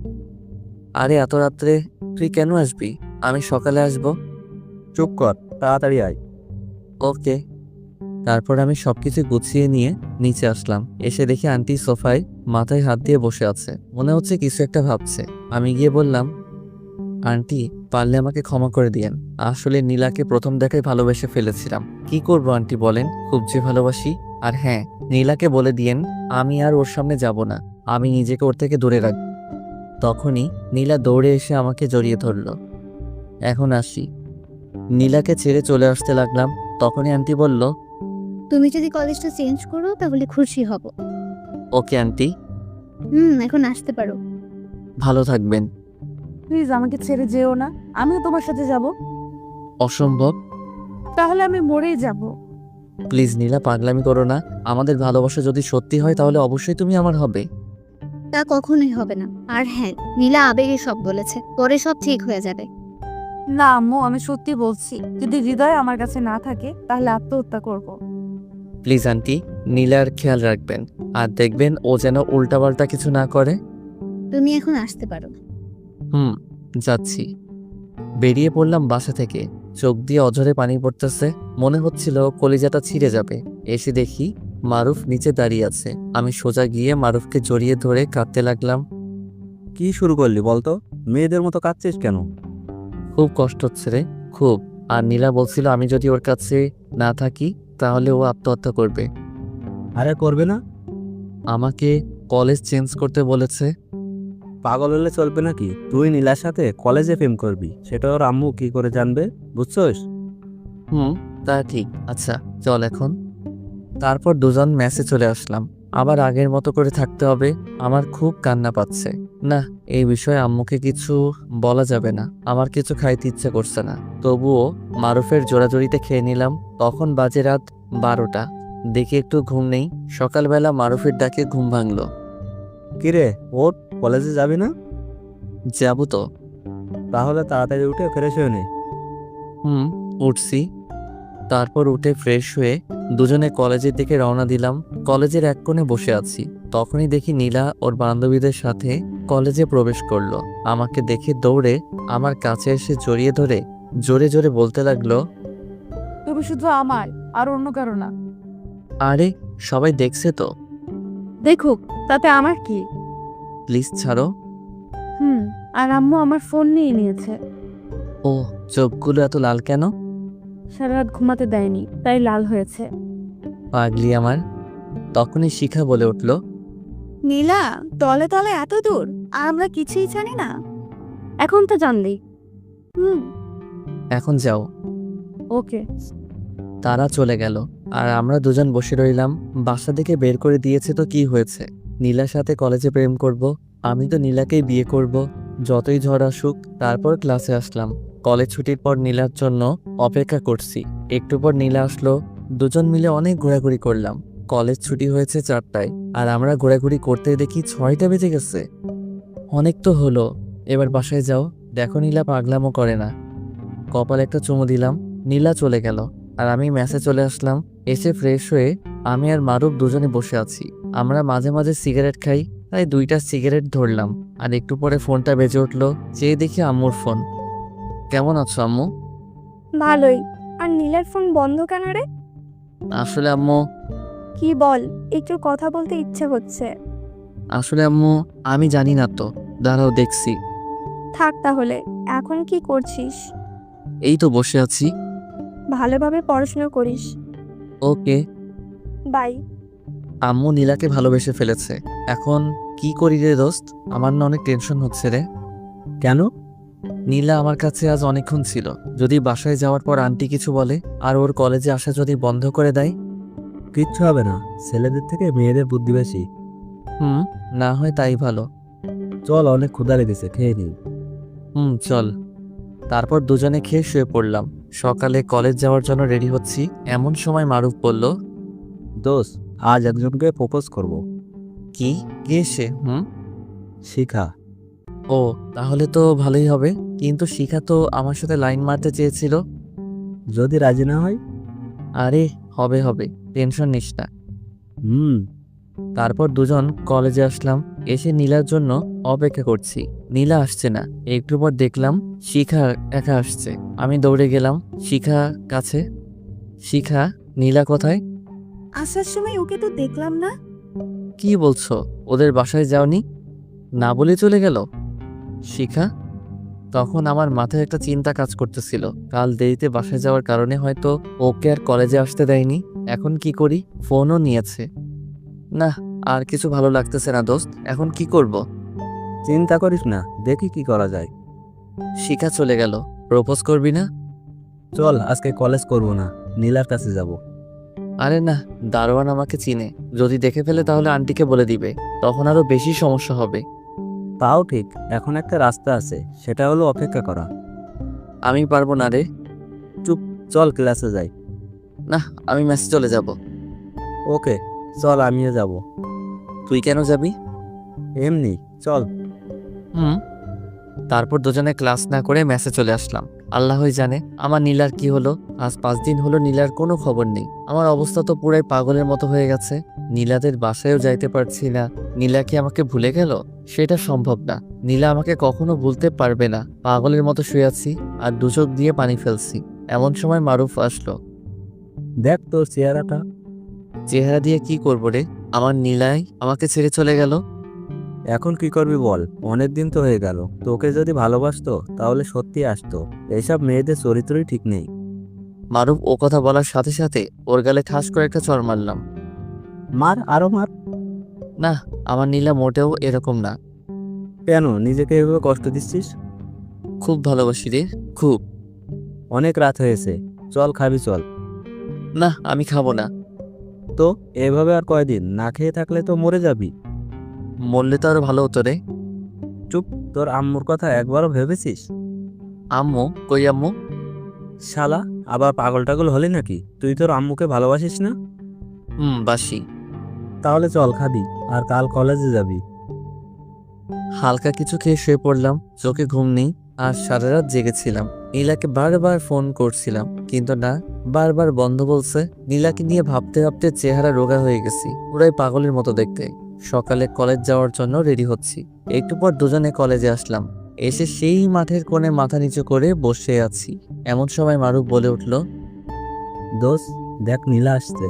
আরে এত রাত্রে তুই কেন আসবি? আমি সকালে আসবো। চুপ কর, তাড়াতাড়ি আয়। ওকে। তারপর আমি সবকিছু গুছিয়ে নিয়ে নিচে আসলাম। এসে দেখি আন্টি সোফায় মাথায় হাত দিয়ে বসে আছে, মনে হচ্ছে কিছু একটা ভাবছে। আমি গিয়ে বললাম, আন্টি, পারলে আমাকে ক্ষমা করে দিয়েন। আসলে নীলাকে প্রথম দেখায় ভালোবেসে ফেলেছিলাম। কি করবো আন্টি বলেন, খুব যে ভালোবাসি। আর হ্যাঁ, নীলাকে বলে দিয়েন আমি আর ওর সামনে যাব না, আমি নিজেকে ওর থেকে দূরে রাখব। তখনই নীলা দৌড়ে এসে আমাকে জড়িয়ে ধরল। এখন আসি। নীলাকে ছেড়ে চলে আসতে লাগলাম। তখনই আন্টি বলল, তুমি যদি কলেজটা চেঞ্জ করো তাহলে খুশি হব। ওকে আন্টি, এখন আসতে পারো। ভালো থাকবেন। প্লিজ আমাকে ছেড়ে যেও না, আমিও তোমার সাথে যাব। অসম্ভব। তাহলে আমি মরেই যাব। প্লিজ নীলা, পাগলামি করো না। আমাদের ভালোবাসা যদি সত্যি হয় তাহলে অবশ্যই তুমি আমার হবে। তা কখনোই হবে না। আর হ্যাঁ, নীলা আবেগে সব বলেছে, পরে সব ঠিক হয়ে যাবে। না আম্মু, আমি সত্যি বলছি, যদি হৃদয় আমার কাছে না থাকে তাহলে আত্মহত্যা করব। প্লিজ আন্টি, নীলার খেয়াল রাখবেন, আর দেখবেন ও যেন উল্টাপাল্টা কিছু না করে। তুমি এখন আসতে পারো। যাচ্ছি। বেরিয়ে পড়লাম বাসা থেকে। চোখ দিয়ে অঝরে পানি পড়তেছে, মনে হচ্ছিল কলিজাটা ছিঁড়ে যাবে। এসে দেখি মারুফ নিচে দাঁড়িয়ে আছে। আমি সোজা গিয়ে মারুফকে জড়িয়ে ধরে কাঁদতে লাগলাম। কি শুরু করলি বলতো? মেয়েদের মতো কাঁদছিস কেন? খুব কষ্ট হচ্ছে রে, খুব। আর নীলা বলছিল আমি যদি ওর কাছে না থাকি তাহলে ও আত্মহত্যা করবে। আরে করবে না। আমাকে কলেজ চেঞ্জ করতে বলেছে। পাগল হলে চলবে নাকি? তুই নীলার সাথে কলেজে প্রেম করবি, সেটা ওর আম্মু কি করে জানবে? বুঝছস? তা ঠিক। আচ্ছা চল এখন। তারপর দুজন মেসে চলে আসলাম। আবার আগের মতো করে থাকতে হবে। আমার খুব কান্না পাচ্ছে। না, এই বিষয়ে আম্মুকে কিছু বলা যাবে না। আমার কিছু খাইতে ইচ্ছে করছে না। তবুও মারুফের জোড়াজড়িতে খেয়ে নিলাম। তখন বাজে রাত 12টা। দেখি একটু ঘুম নেই। সকালবেলা মারুফের ডাকে ঘুম ভাঙলো। কিরে ওঠ, কলেজে যাবি না? যাবো তো। তাহলে তাড়াতাড়ি উঠে ফ্রেশ হয়ে নে। উঠছি। তারপর উঠে ফ্রেশ হয়ে দুজনে কলেজের দিকে রওনা দিলাম। কলেজের এক কোণে বসে আছি। তখনই দেখি নীলা ওর বান্ধবীদের সাথে কলেজে প্রবেশ করলো। আমাকে দেখে দৌড়ে আমার কাছে এসে জড়িয়ে ধরে জোরে জোরে বলতে লাগলো, তুমি শুধু আমার, আর অন্য কারো না। আরে সবাই দেখছে তো, দেখুক, তাতে আমার কি? প্লিজ ছাড়ো। আর আম্মু আমার ফোন নিয়ে নিয়েছে। ও, চোখগুলো এত লাল কেন? সারা রাত ঘুমাতে দেয়নি, তাই লাল হয়েছে। পাগলি আমার। তখনই শিখা বলে উঠল, নীলা, তলে তলে এত দূর, আর আমরা কিছুই জানি না। এখন তো জানলি। এখন যাও। ওকে। তারা চলে গেল আর আমরা দুজন বসে রইলাম। বাসা থেকে বের করে দিয়েছে তো কি হয়েছে? নীলার সাথে কলেজে প্রেম করব। আমি তো নীলাকেই বিয়ে করব, যতই ঝড় আসুক। তারপর ক্লাসে আসলাম। কলেজ ছুটির পর নীলার জন্য অপেক্ষা করছি। একটু পর নীলা আসলো। দুজন মিলে অনেক ঘোরাঘুরি করলাম। কলেজ ছুটি হয়েছে 4টায়, আর আমরা ঘোরাঘুরি করতে দেখি 6টা বেজে গেছে। অনেক তো হলো, এবার বাসায় যাও। দেখো নীলা পাগলামো করে না। কপালে একটা চুমু দিলাম। নীলা চলে গেল আর আমি মেসে চলে আসলাম। এসে ফ্রেশ হয়ে আমি আর মারুফ দুজনে বসে আছি। আমরা মাঝে মাঝে সিগারেট খাই, তাই 2টা সিগারেট ধরলাম। আর একটু পরে ফোনটা বেজে উঠলো। চেয়ে দেখি আম্মুর ফোন। কেমন আছো আম্মু? ভালোই। আর নীলার ফোন বন্ধ কেন রে? আসলে আম্মু কি বল, একটু কথা বলতে ইচ্ছে হচ্ছে। আমি জানি না তো, দাঁড়াও দেখছি। থাক তাহলে, এখন কি করছিস? এই তো বসে আছি। ভালোভাবে পড়াশোনা করিস। ওকে। বাই। আম্মু নীলাকে ভালোবেসে ফেলেছে। এখন কি করি রে দোস্ত? আমার না অনেক টেনশন হচ্ছে রে। কেন? নীলা আমার কাছে আজ অনেকক্ষণ ছিল। যদি বাসায় যাওয়ার পর আন্টি কিছু বলে আর ওর কলেজে আসা যদি বন্ধ করে দেয়? কিচ্ছু হবে না, ছেলেদের থেকে মেয়েদের বুদ্ধি বেশি। না হয় তাই ভালো। চল, অনেক ক্ষুধা লেগেছে, খেয়ে নিই। চল। তারপর দুজনে খেয়ে শুয়ে পড়লাম। সকালে কলেজ যাওয়ার জন্য রেডি হচ্ছি, এমন সময় মারুফ বলল, দোস্ত, আজ একজনকে প্রপোজ করব। কি? কে সে? শিখা। ও, তাহলে তো ভালোই হবে। কিন্তু শিখা তো আমার সাথে লাইন মারতে চেয়েছিল। যদি রাজি না হয়? আরে হবে হবে, টেনশন নিস না। হুম। তারপর দুজন কলেজে আসলাম। এসে নীলার জন্য অপেক্ষা করছি। নীলা আসছে না। একটু পর দেখলাম শিখা একা আসছে। আমি দৌড়ে গেলাম শিখা কাছে। শিখা, নীলা কোথায়? আসার সময় ওকে তো দেখলাম না। কি বলছো? ওদের বাসায় যাওনি? না বলে চলে গেল শিখা? তখন আমার মাথায় একটা চিন্তা কাজ করতেছিল। কাল দেরিতে বাসায় যাওয়ার কারণে হয়তো ওকে আর কলেজে আসতে দেয়নি। এখন কি করি? ফোনও নিয়েছে। না, আর কিছু ভালো লাগতেছে না দোস্ত। এখন কি করব? চিন্তা করিস না, দেখি কি করা যায়। শিখা চলে গেল। প্রপোজ করবি না? চল, আজকে কলেজ করব না, নীলার কাছে যাব। আরে না, দারোয়ান আমাকে চিনে। যদি দেখে ফেলে তাহলে আন্টিকে বলে দিবে। তখন আরো বেশি সমস্যা হবে। তাও ঠিক, এখন একটা রাস্তা আছে, সেটা হলো অপেক্ষা করা। আমি পারবো না রে। চল ক্লাসে যাই। না, আমি মেসে চলে যাব। ওকে, চল আমিও যাব। তুই কেন যাবি? এমনি চল। তারপর দুজনে ক্লাস না করে মেসে চলে আসলাম। আল্লাহই জানে আমার নীলার কি হলো। আজ 5 দিন হলো নীলার কোনো খবর নেই। আমার অবস্থা তো পুরাই পাগলের মতো হয়ে গেছে। নীলাদের বাসায়ও যাইতে পারছি না। নীলা কি আমাকে ভুলে গেল? সেটা সম্ভব না। নীলা আমাকে কখনো ভুলতে পারবে না। পাগলের মতো শুয়ে আছি আর 2 চোখ দিয়ে পানি ফেলছি। এমন সময় মারুফ আসলো। দেখ তোর চেহারাটা। চেহারা দিয়ে কি করবো রে? আমার নীলাই আমাকে ছেড়ে চলে গেল। এখন কি করবি বল? অনেক দিন তো হয়ে গেল। তোকে যদি ভালোবাসতো তাহলে সত্যি আসতো। এইসব মেয়েদের চরিত্রই ঠিক নেই। মারুফ ও কথা বলার সাথে সাথে ওর গালে ঠাস করে একটা চড় মারলাম। মার, আরো মার। না, আমার নীলা মোটেও এরকম না। কেন নিজেকে এভাবে কষ্ট দিচ্ছিস? খুব ভালোবাসি রে, খুব। অনেক রাত হয়েছে, চল খাবি চল। না, আমি খাবো না। তো এভাবে আর কয়দিন না খেয়ে থাকলে তো মরে যাবি। মরলে তো আরো ভালো হতো রে। চুপ, তোর আম্মুর কথা একবারও ভেবেছিস? আম্মু কই আম্মু? শালা, আবার পাগল টাগল হলি নাকি? তুই তোর আম্মুকে ভালোবাসিস না? বাসি। তাহলে চল খাবি, আর কাল কলেজে যাবি। হালকা কিছু খেয়ে শুয়ে পড়লাম, চোখে ঘুম নেই, আর সারা রাত জেগেছিলাম। নীলাকে বারবার ফোন করছিলাম, কিন্তু না, বারবার বন্ধ বলছে। নীলাকে নিয়ে ভাবতে ভাবতে চেহারা রোগা হয়ে গেছি, পুরাই পাগলের মতো দেখতে। সকালে কলেজ যাওয়ার জন্য রেডি হচ্ছি। একটু পর দুজনে কলেজে আসলাম। এসে সেই মাঠের কোণে মাথা নিচু করে বসে আছি। এমন সময় মারুফ বলে উঠল, দোস্ত দেখ, নীলা আসছে।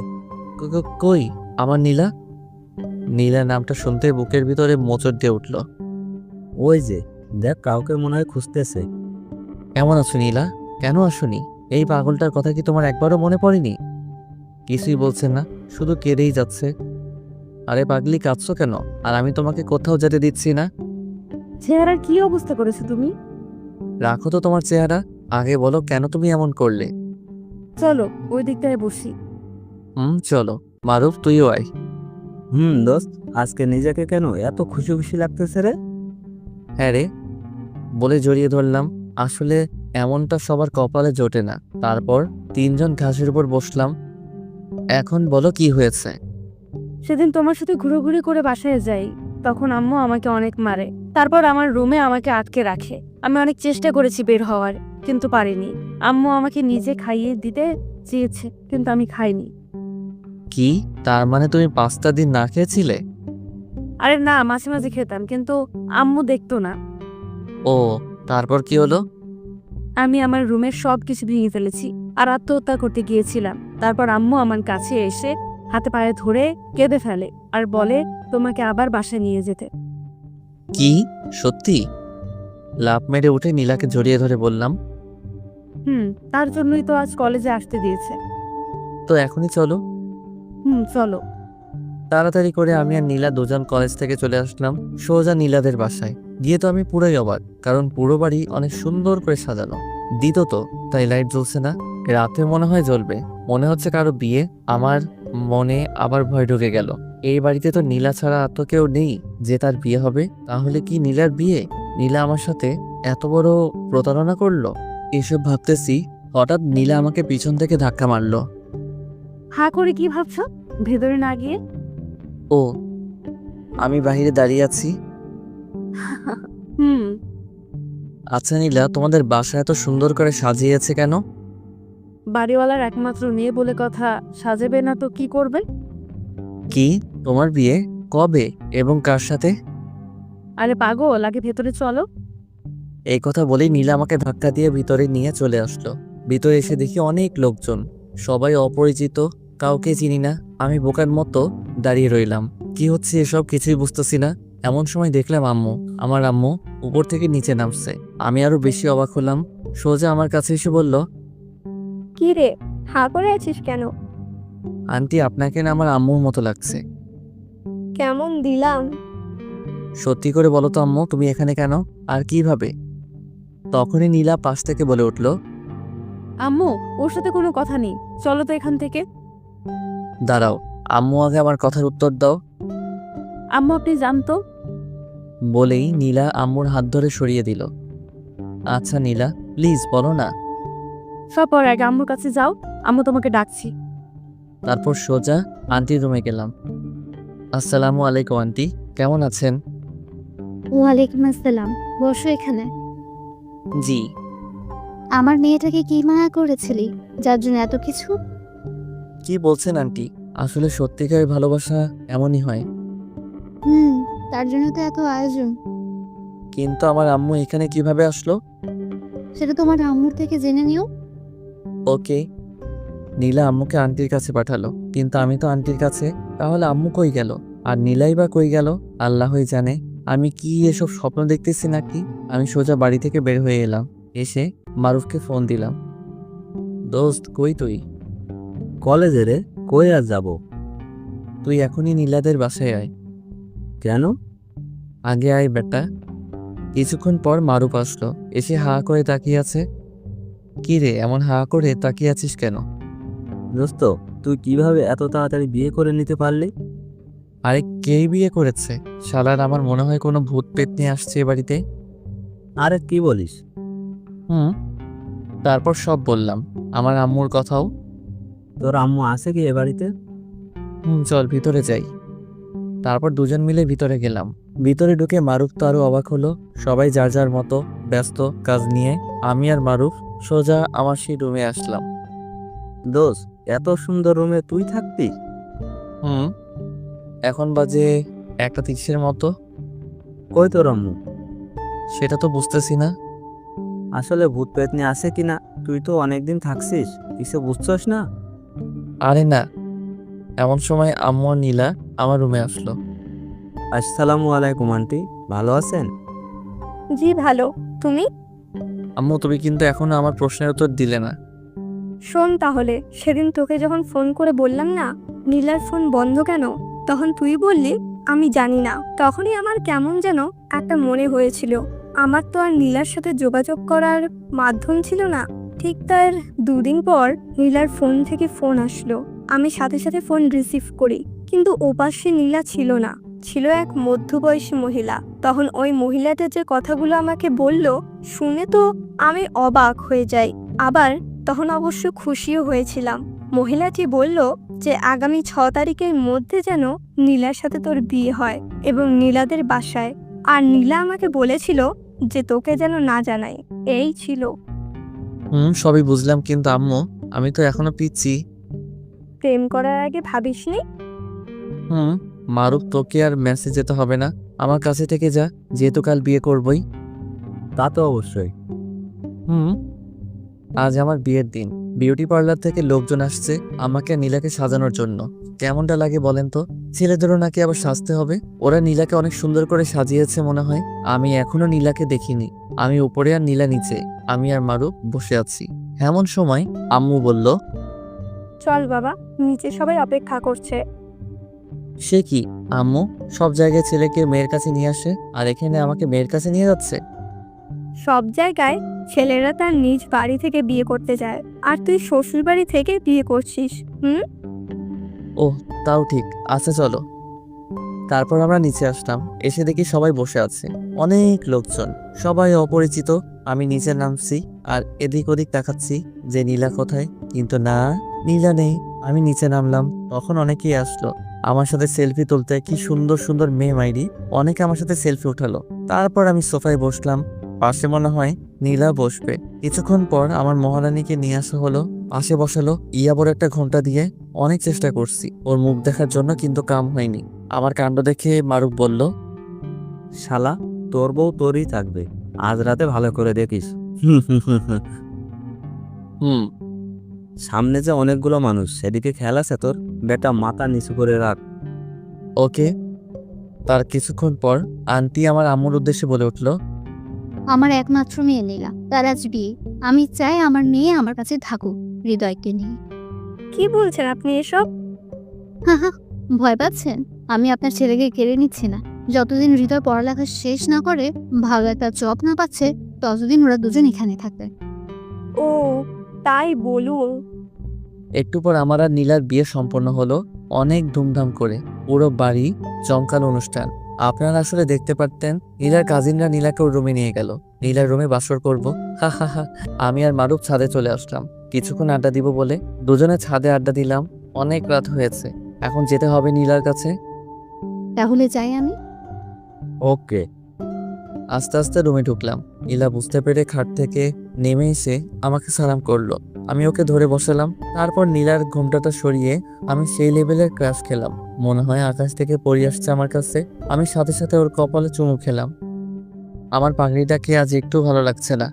কই আমার নীলা? নীলা নামটা শুনতে বুকের ভিতরে মোচড় দিয়ে উঠল। ওই যে দেখ, কাউকে মনে হয় খুঁজতেছে। কেমন আছো নীলা? কেন আসুনি? এই পাগলটার কথা কি তোমার একবারও মনে পড়েনি? কিছুই বলছে না, শুধু কেঁদেই যাচ্ছে। আরে পাগলি, কাঁদছো কেন? আর আমি তোমাকে কোথাও যেতে দিচ্ছি না। চেহারার কি অবস্থা করেছো তুমি? রাখো তো তোমার চেহারা, আগে বলো কেন তুমি এমন করলে? চলো ওই দিকটায় বসি। চলো। মারুফ, তুইও আয়। দোস্ত, আজকে নিজেকে কেন এত খুশি খুশি লাগতেছে রে? হ্যাঁ রে, বলে জড়িয়ে ধরলাম। আসলে এমনটা সবার কপালে জোটে না। তারপর তিনজন ঘাসের উপর বসলাম। এখন বলো কি হয়েছে? সেদিন তোমার সাথে ঘুরোঘুরি করে বাসায় যাই, তখন আম্মু আমাকে অনেক মারে। তারপর আমার রুমে আমাকে আটকে রাখে। আমি অনেক চেষ্টা করেছি বের হওয়ার, কিন্তু পারিনি। আম্মু আমাকে নিজে খাইয়ে দিতে চেয়েছে, কিন্তু আমি খাইনি। কি, তার মানে তুমি 5টা দিন না খেয়েছিলে? আরে না, মাঝে মাঝে খেতাম, কিন্তু আম্মু দেখতো না। ও, তারপর কি হলো? আমি আমার রুমের সব কিছু ভেঙে ফেলেছি আর আত্মহত্যা করতে গিয়েছিলাম। তারপর আম্মু আমার কাছে এসে হাতে পায়ে ধরে কেঁদে ফেলে আর বলে তোমাকে আবার বাসায় নিয়ে যেতে। কি, সত্যি? লাফ মেরে উঠে নীলাকে জড়িয়ে ধরে বললাম, তার জন্যই তো আজ কলেজে আসতে দিয়েছে। তো এখনই চলো। চলো। তাড়াতাড়ি করে আমি আর নীলা দুজন কলেজ থেকে চলে আসলাম সোজা নীলাদের বাসায়। গিয়ে তো আমি পুরোই অবাক, কারণ পুরো বাড়ি অনেক সুন্দর করে সাজানো। দিত তো, তাই লাইট জ্বলছে না। রাতে মনে হয় জ্বলবে, মনে হচ্ছে কারো বিয়ে। আমার মনে আবার ভয় ঢুকে গেল। এই বাড়িতে তো নীলা ছাড়া আর তো কেউ নেই যে তার বিয়ে হবে। তাহলে কি নীলার বিয়ে? নীলা আমার সাথে এত বড় প্রতারণা করলো? এসব ভাবতেছি, হঠাৎ নীলা আমাকে পিছন থেকে ধাক্কা মারলো। হা করে কি ভাবছো ভেতরে না গিয়ে? ও, আমি বাইরে দাঁড়িয়ে আছি। আচ্ছা নীলা, তোমাদের বাসা এত সুন্দর করে সাজিয়েছে কেন? বাড়িওয়ালার একমাত্র মেয়ে বলে কথা, সাজাবে না তো কি করবে? কি, তোমার বিয়ে কবে এবং কার সাথে? আরে পাগল, আগে ভেতরে চলো। এই কথা বলেই নীলা আমাকে ধাক্কা দিয়ে ভিতরে নিয়ে চলে আসলো। ভিতরে এসে দেখি অনেক লোকজন, সবাই অপরিচিত, কাউকে চিনি না। আমি বোকার মতো দাঁড়িয়ে রইলাম। কি হচ্ছে এসব কিছুই বুঝতেছি না। এমন সময় দেখলাম আমার আম্মু উপর থেকে নিচে নামছে। আমি আরো বেশি অবাক হলাম। সোজা আমার কাছে এসে বলল, কি রে, হা করে আছিস কেন? আন্টি, আপনাকে না আমার আম্মুর মতো লাগছে। কেমন দিলাম? সত্যি করে বলো তো আম্মু, তুমি এখানে কেন আর কিভাবে? তখনই নীলা পাশ থেকে বলে উঠল, আম্মু, ওর সাথে কোনো কথা নেই, চলো তো এখান থেকে। দাঁড়াও, আম্মু আগে আমার কথার উত্তর দাও। আম্মু আপনি জানতো? বলেই নীলা আম্মুর হাত ধরে সরিয়ে দিল। আচ্ছা নীলা, প্লিজ বলো না। সব পর আগে আম্মুর কাছে যাও, আম্মু তোমাকে ডাকছি। তারপর সোজা আন্টির রুমে গেলাম। আসসালামু আলাইকুম আন্টি, কেমন আছেন? ওয়ালাইকুম আসসালাম। বসো এখানে। জি। আমার মেয়েটাকে কি মায়া করেছিলি যার জন্য এত কিছু? কি বলছেন আন্টি? আসলে সত্যিকারের ভালোবাসা এমনই হয়। তার জন্য তো এত আয়োজন। কিন্তু আমার আম্মু এখানে কিভাবে আসলো? সেটা তোমার আম্মুর থেকে জেনে নিও। ওকে। নীলা আম্মুকে আন্টির কাছে পাঠালো, কিন্তু আমি তো আন্টির কাছে। তাহলে আম্মু কই গেল? আর নীলাই বা কই গেল? আল্লাহই জানে। আমি কি এসব স্বপ্ন দেখতেছি নাকি? আমি সোজা বাড়ি থেকে বের হয়ে এলাম। এসে মারুফকে ফোন দিলাম। দোস্ত, কই তুই? কলেজে রে, কই আর যাব? তুই এখনই নীলাদের বাসায় আয়। কেন? আগে আয় বেটা। কিছুক্ষণ পর মারুফ আসলো, এসে হা করে তাকিয়ে আছে। কি রে, এমন হা করে তাকিয়ে আছিস কেন? দোস্ত, তুই কিভাবে এত তাড়াতাড়ি বিয়ে করে নিতে পারলি? আরে কে বিয়ে করেছে? শালার আমার মনে হয় কোনো ভূত পেট নিয়ে আসছে এ বাড়িতে। আরে কি বলিস? হুম, তারপর সব বললাম, আমার আম্মুর কথাও। তোর আম্মু আছে কি এ বাড়িতে? চল ভিতরে যাই। তারপর দুজন মিলে ভিতরে গেলাম। ভিতরে ঢুকে মারুফ তো আরো অবাক হলো। সবাই যার যার মতো ব্যস্ত কাজ নিয়ে। আমি আর মারুফ সোজা আমার সেই রুমে আসলাম। দোস্ত, এত সুন্দর রুমে তুই থাকতি? হুম, এখন বাজে 1:30 মতো। কই তোর আম্মু? সেটা তো বুঝতেছি না। আসলে ভূত পেতনি আছে কিনা তুই তো অনেকদিন থাকছিস, কিছু বুঝছস না? আরে না, এমন সময় আম্মু আর নীলা আমার রুমে আসলো। আসসালামু আলাইকুম আন্টি, ভালো আছেন? জি ভালো। তুমি? আম্মু তুমি কিন্তু এখনো আমার প্রশ্নের উত্তর দিলে না। শোন তাহলে, সেদিন তোকে যখন ফোন করে বললাম না নীলার ফোন বন্ধ কেন, তখন তুই বললি আমি জানি না। তখনই আমার কেমন যেন একটা মনে হয়েছিল। আমার তো আর নীলার সাথে যোগাযোগ করার মাধ্যম ছিল না। ঠিক তার 2 দিন পর নীলার ফোন থেকে ফোন আসলো। আমি সাথে সাথে ফোন রিসিভ করি, কিন্তু ওপাশে নীলা ছিল না, ছিল এক মধ্যবয়সী মহিলা। তখন ওই মহিলাটা যে কথাগুলো আমাকে বলল, শুনে তো আমি অবাক হয়ে যাই। আবার তখন অবশ্য খুশিও হয়েছিলাম। মহিলাটি বলল যে আগামী 6 তারিখের মধ্যে যেন নীলার সাথে তোর বিয়ে হয় এবং নীলাদের বাসায়। আর নীলা আমাকে বলেছিল যে তোকে যেন না জানাই। এই ছিল। সবই বুঝলাম, কিন্তু আম্মু আমি তো এখনো পিচ্ছি। প্রেম করার আগে ভাবিসনি? মারুফ তোকে আর মেসেজ যেতে হবে না, আমার কাছে থেকে যা, যেহেতু কাল বিয়ে করবই। তা তো অবশ্যই। আজ আমার বিয়ের দিন। বিউটি পার্লার থেকে লোকজন আসছে আমাকে আর নীলাকে সাজানোর জন্য। কেমনটা লাগে বলেন তো? ছেলেদেরও নাকি আবার সাজতে হবে। ওরা নীলাকে অনেক সুন্দর করে সাজিয়েছে মনে হয়। আমি এখনো নীলাকে দেখিনি। আমি উপরে আর নীলা নিচে। আমি আর মারুফ বসে আছি। এমন সময় আম্মু বলল, চল বাবা, নিচে সবাই অপেক্ষা করছে। সে কি আম্মু, সব জায়গায় ছেলেকে মেয়ের কাছে নিয়ে আসে আর এখানে আমাকে মেয়ের কাছে নিয়ে যাচ্ছে? সব জায়গায় ছেলেরা তার নিজ বাড়ি থেকে বিয়ে করতে যায়, আর তুই শ্বশুর বাড়ি থেকে বিয়ে করছিস। ও তাও ঠিক আছে, চলো। তারপর আমরা নিচে আসলাম। এসে দেখি সবাই বসে আছে, অনেক লোকজন, সবাই অপরিচিত। আমি নিচে নামছি আর এদিক ওদিক তাকাচ্ছি যে নীলা কোথায়, কিন্তু না, নীলা নেই। আমি নিচে নামলাম, তখন অনেকেই আসলো আমার সাথে সেলফি তুলতে। কি সুন্দর সুন্দর মেয়ে মাইরি, অনেকে আমার সাথে সেলফি উঠালো। তারপর আমি সোফায় বসলাম, পাশে মনে হয় নীলা বসবে। কিছুক্ষণ পর আমার মহারানীকে নিয়ে আসা হলো, পাশে বসালো। বড় একটা ঘন্টা দিয়ে অনেক চেষ্টা করছি ওর মুখ দেখার জন্য, কিন্তু কাম হয়নি। আমার কাণ্ড দেখে মারুফ বলল, শালা, তোর বউ তোরই থাকবে, আজ রাতে ভালো করে দেখিস। হুম সামনে যে অনেকগুলো মানুষ, সেদিকে খেয়াল আছে তোর? বেটা, মাথা নিচু করে রাখ। ওকে। তার কিছুক্ষণ পর আন্টি আমার আম্মুর উদ্দেশ্যে বলে উঠল, আমার একমাত্র মেয়ে নীলা, তার আজ বিয়ে। আমি চাই আমার মেয়ে আমার কাছে থাকুক হৃদয়কে নিয়ে। কি বলছেন আপনি এসব? হা, ভয় পাচ্ছেন? আমি আপনার ছেলেকে কেড়ে নিচ্ছি না। যতদিন হৃদয় পড়ালেখা শেষ না করে, ভালো একটা জব না পাচ্ছে, ততদিন ওরা দুজন এখানে থাকবে। ও তাই বলুন। একটু পর আমার আর নীলার বিয়ে সম্পন্ন হলো, অনেক ধুমধাম করে, পুরো বাড়ি জমকাল অনুষ্ঠান। আপনারা আসলে দেখতে পারতেন। নীলার কাজিনরা নীলাকে ওর রুমে নিয়ে গেল, নীলার রুমে বাসর করব। হা হা হা। আমি আর মারুফ ছাদে চলে আসলাম কিছুক্ষণ আড্ডা দিব বলে। দুজনে ছাদে আড্ডা দিলাম। অনেক রাত হয়েছে, এখন যেতে হবে নীলার কাছে। তাহলে যাই আমি। ওকে। আস্তে আস্তে রুমে ঢুকলাম। নীলা বুঝতে পেরে খাট থেকে নেমে এসে আমাকে সালাম করলো। আমি ওকে ধরে বসালাম। তারপর নীলার ঘোমটাটা সরিয়ে আমি সেই লেভেলের ক্রাশ খেলাম, মনে হয় আকাশ থেকে পড়ে আসছে আমার কাছে। আমি সাথে সাথে ওর কপালে চুমু খেলাম। আমার পাগড়িটাকে আজ একটু ভালো লাগছে না।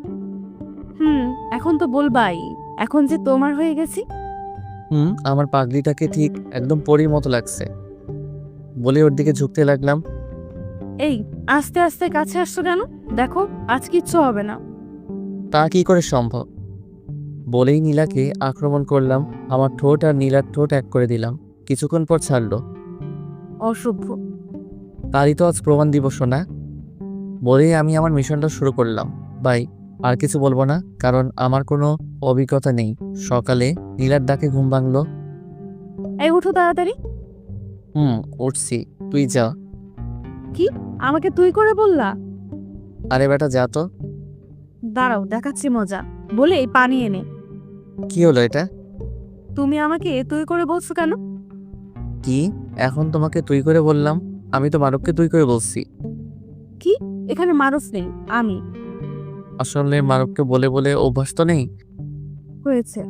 এখন তো বলবাই, এখন যে তোমার হয়ে গেছি। আমার পাগড়িটাকে ঠিক একদম পরীর মতো লাগছে বলে ওর দিকে ঝুঁকতে লাগলাম। এই আস্তে আস্তে কাছে আসছো কেন? দেখো আজ কিচ্ছু হবে না। তা কি করে সম্ভব? বলেই নীলাকে আক্রমণ করলাম। আমার ঠোঁট আর নীলার ঠোঁট এক করে দিলাম। কিছুক্ষণ পর ছাড়লো। অসভ্য। তারই তো আজ প্রমাণ দিব, শোনা। বলেই আমি আমার মিশনটা শুরু করলাম। বাই। আর কিছু বলবো না, কারণ আমার কোনো অভিজ্ঞতা নেই। সকালে নীলার ডাকে ঘুম ভাঙলো। এই উঠো তাড়াতাড়ি। উঠছি, তুই যা। আমাকে তুই করে বললা? আরে বেটা যা তো। দাঁড়াও, দেখাচ্ছি মজা। বলে এই পানি এনে। কি হলো এটা? তুমি আমাকে তুই করে বলছো কেন? কি এখন তোমাকে তুই করে বললাম? আমি তো মারুফকে তুই করে বলছি। এখানে মানুষ নেই, আমি। আসলে মারুফকে বলে বলে অভ্যাস তো নেই। হয়েছে।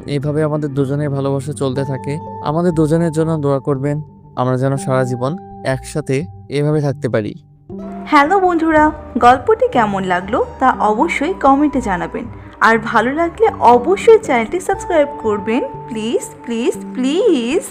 এইভাবে আমাদের দুজনের ভালোবাসা চলতে থাকে। আমাদের দুজনের জন্য দোয়া করবেন, আমরা যেন সারা জীবন একসাথে এভাবে থাকতে পারি। হ্যালো বন্ধুরা, গল্পটি কেমন লাগলো তা অবশ্যই কমেন্টে জানাবেন। আর ভালো লাগলে অবশ্যই চ্যানেলটি সাবস্ক্রাইব করবেন। Please please please.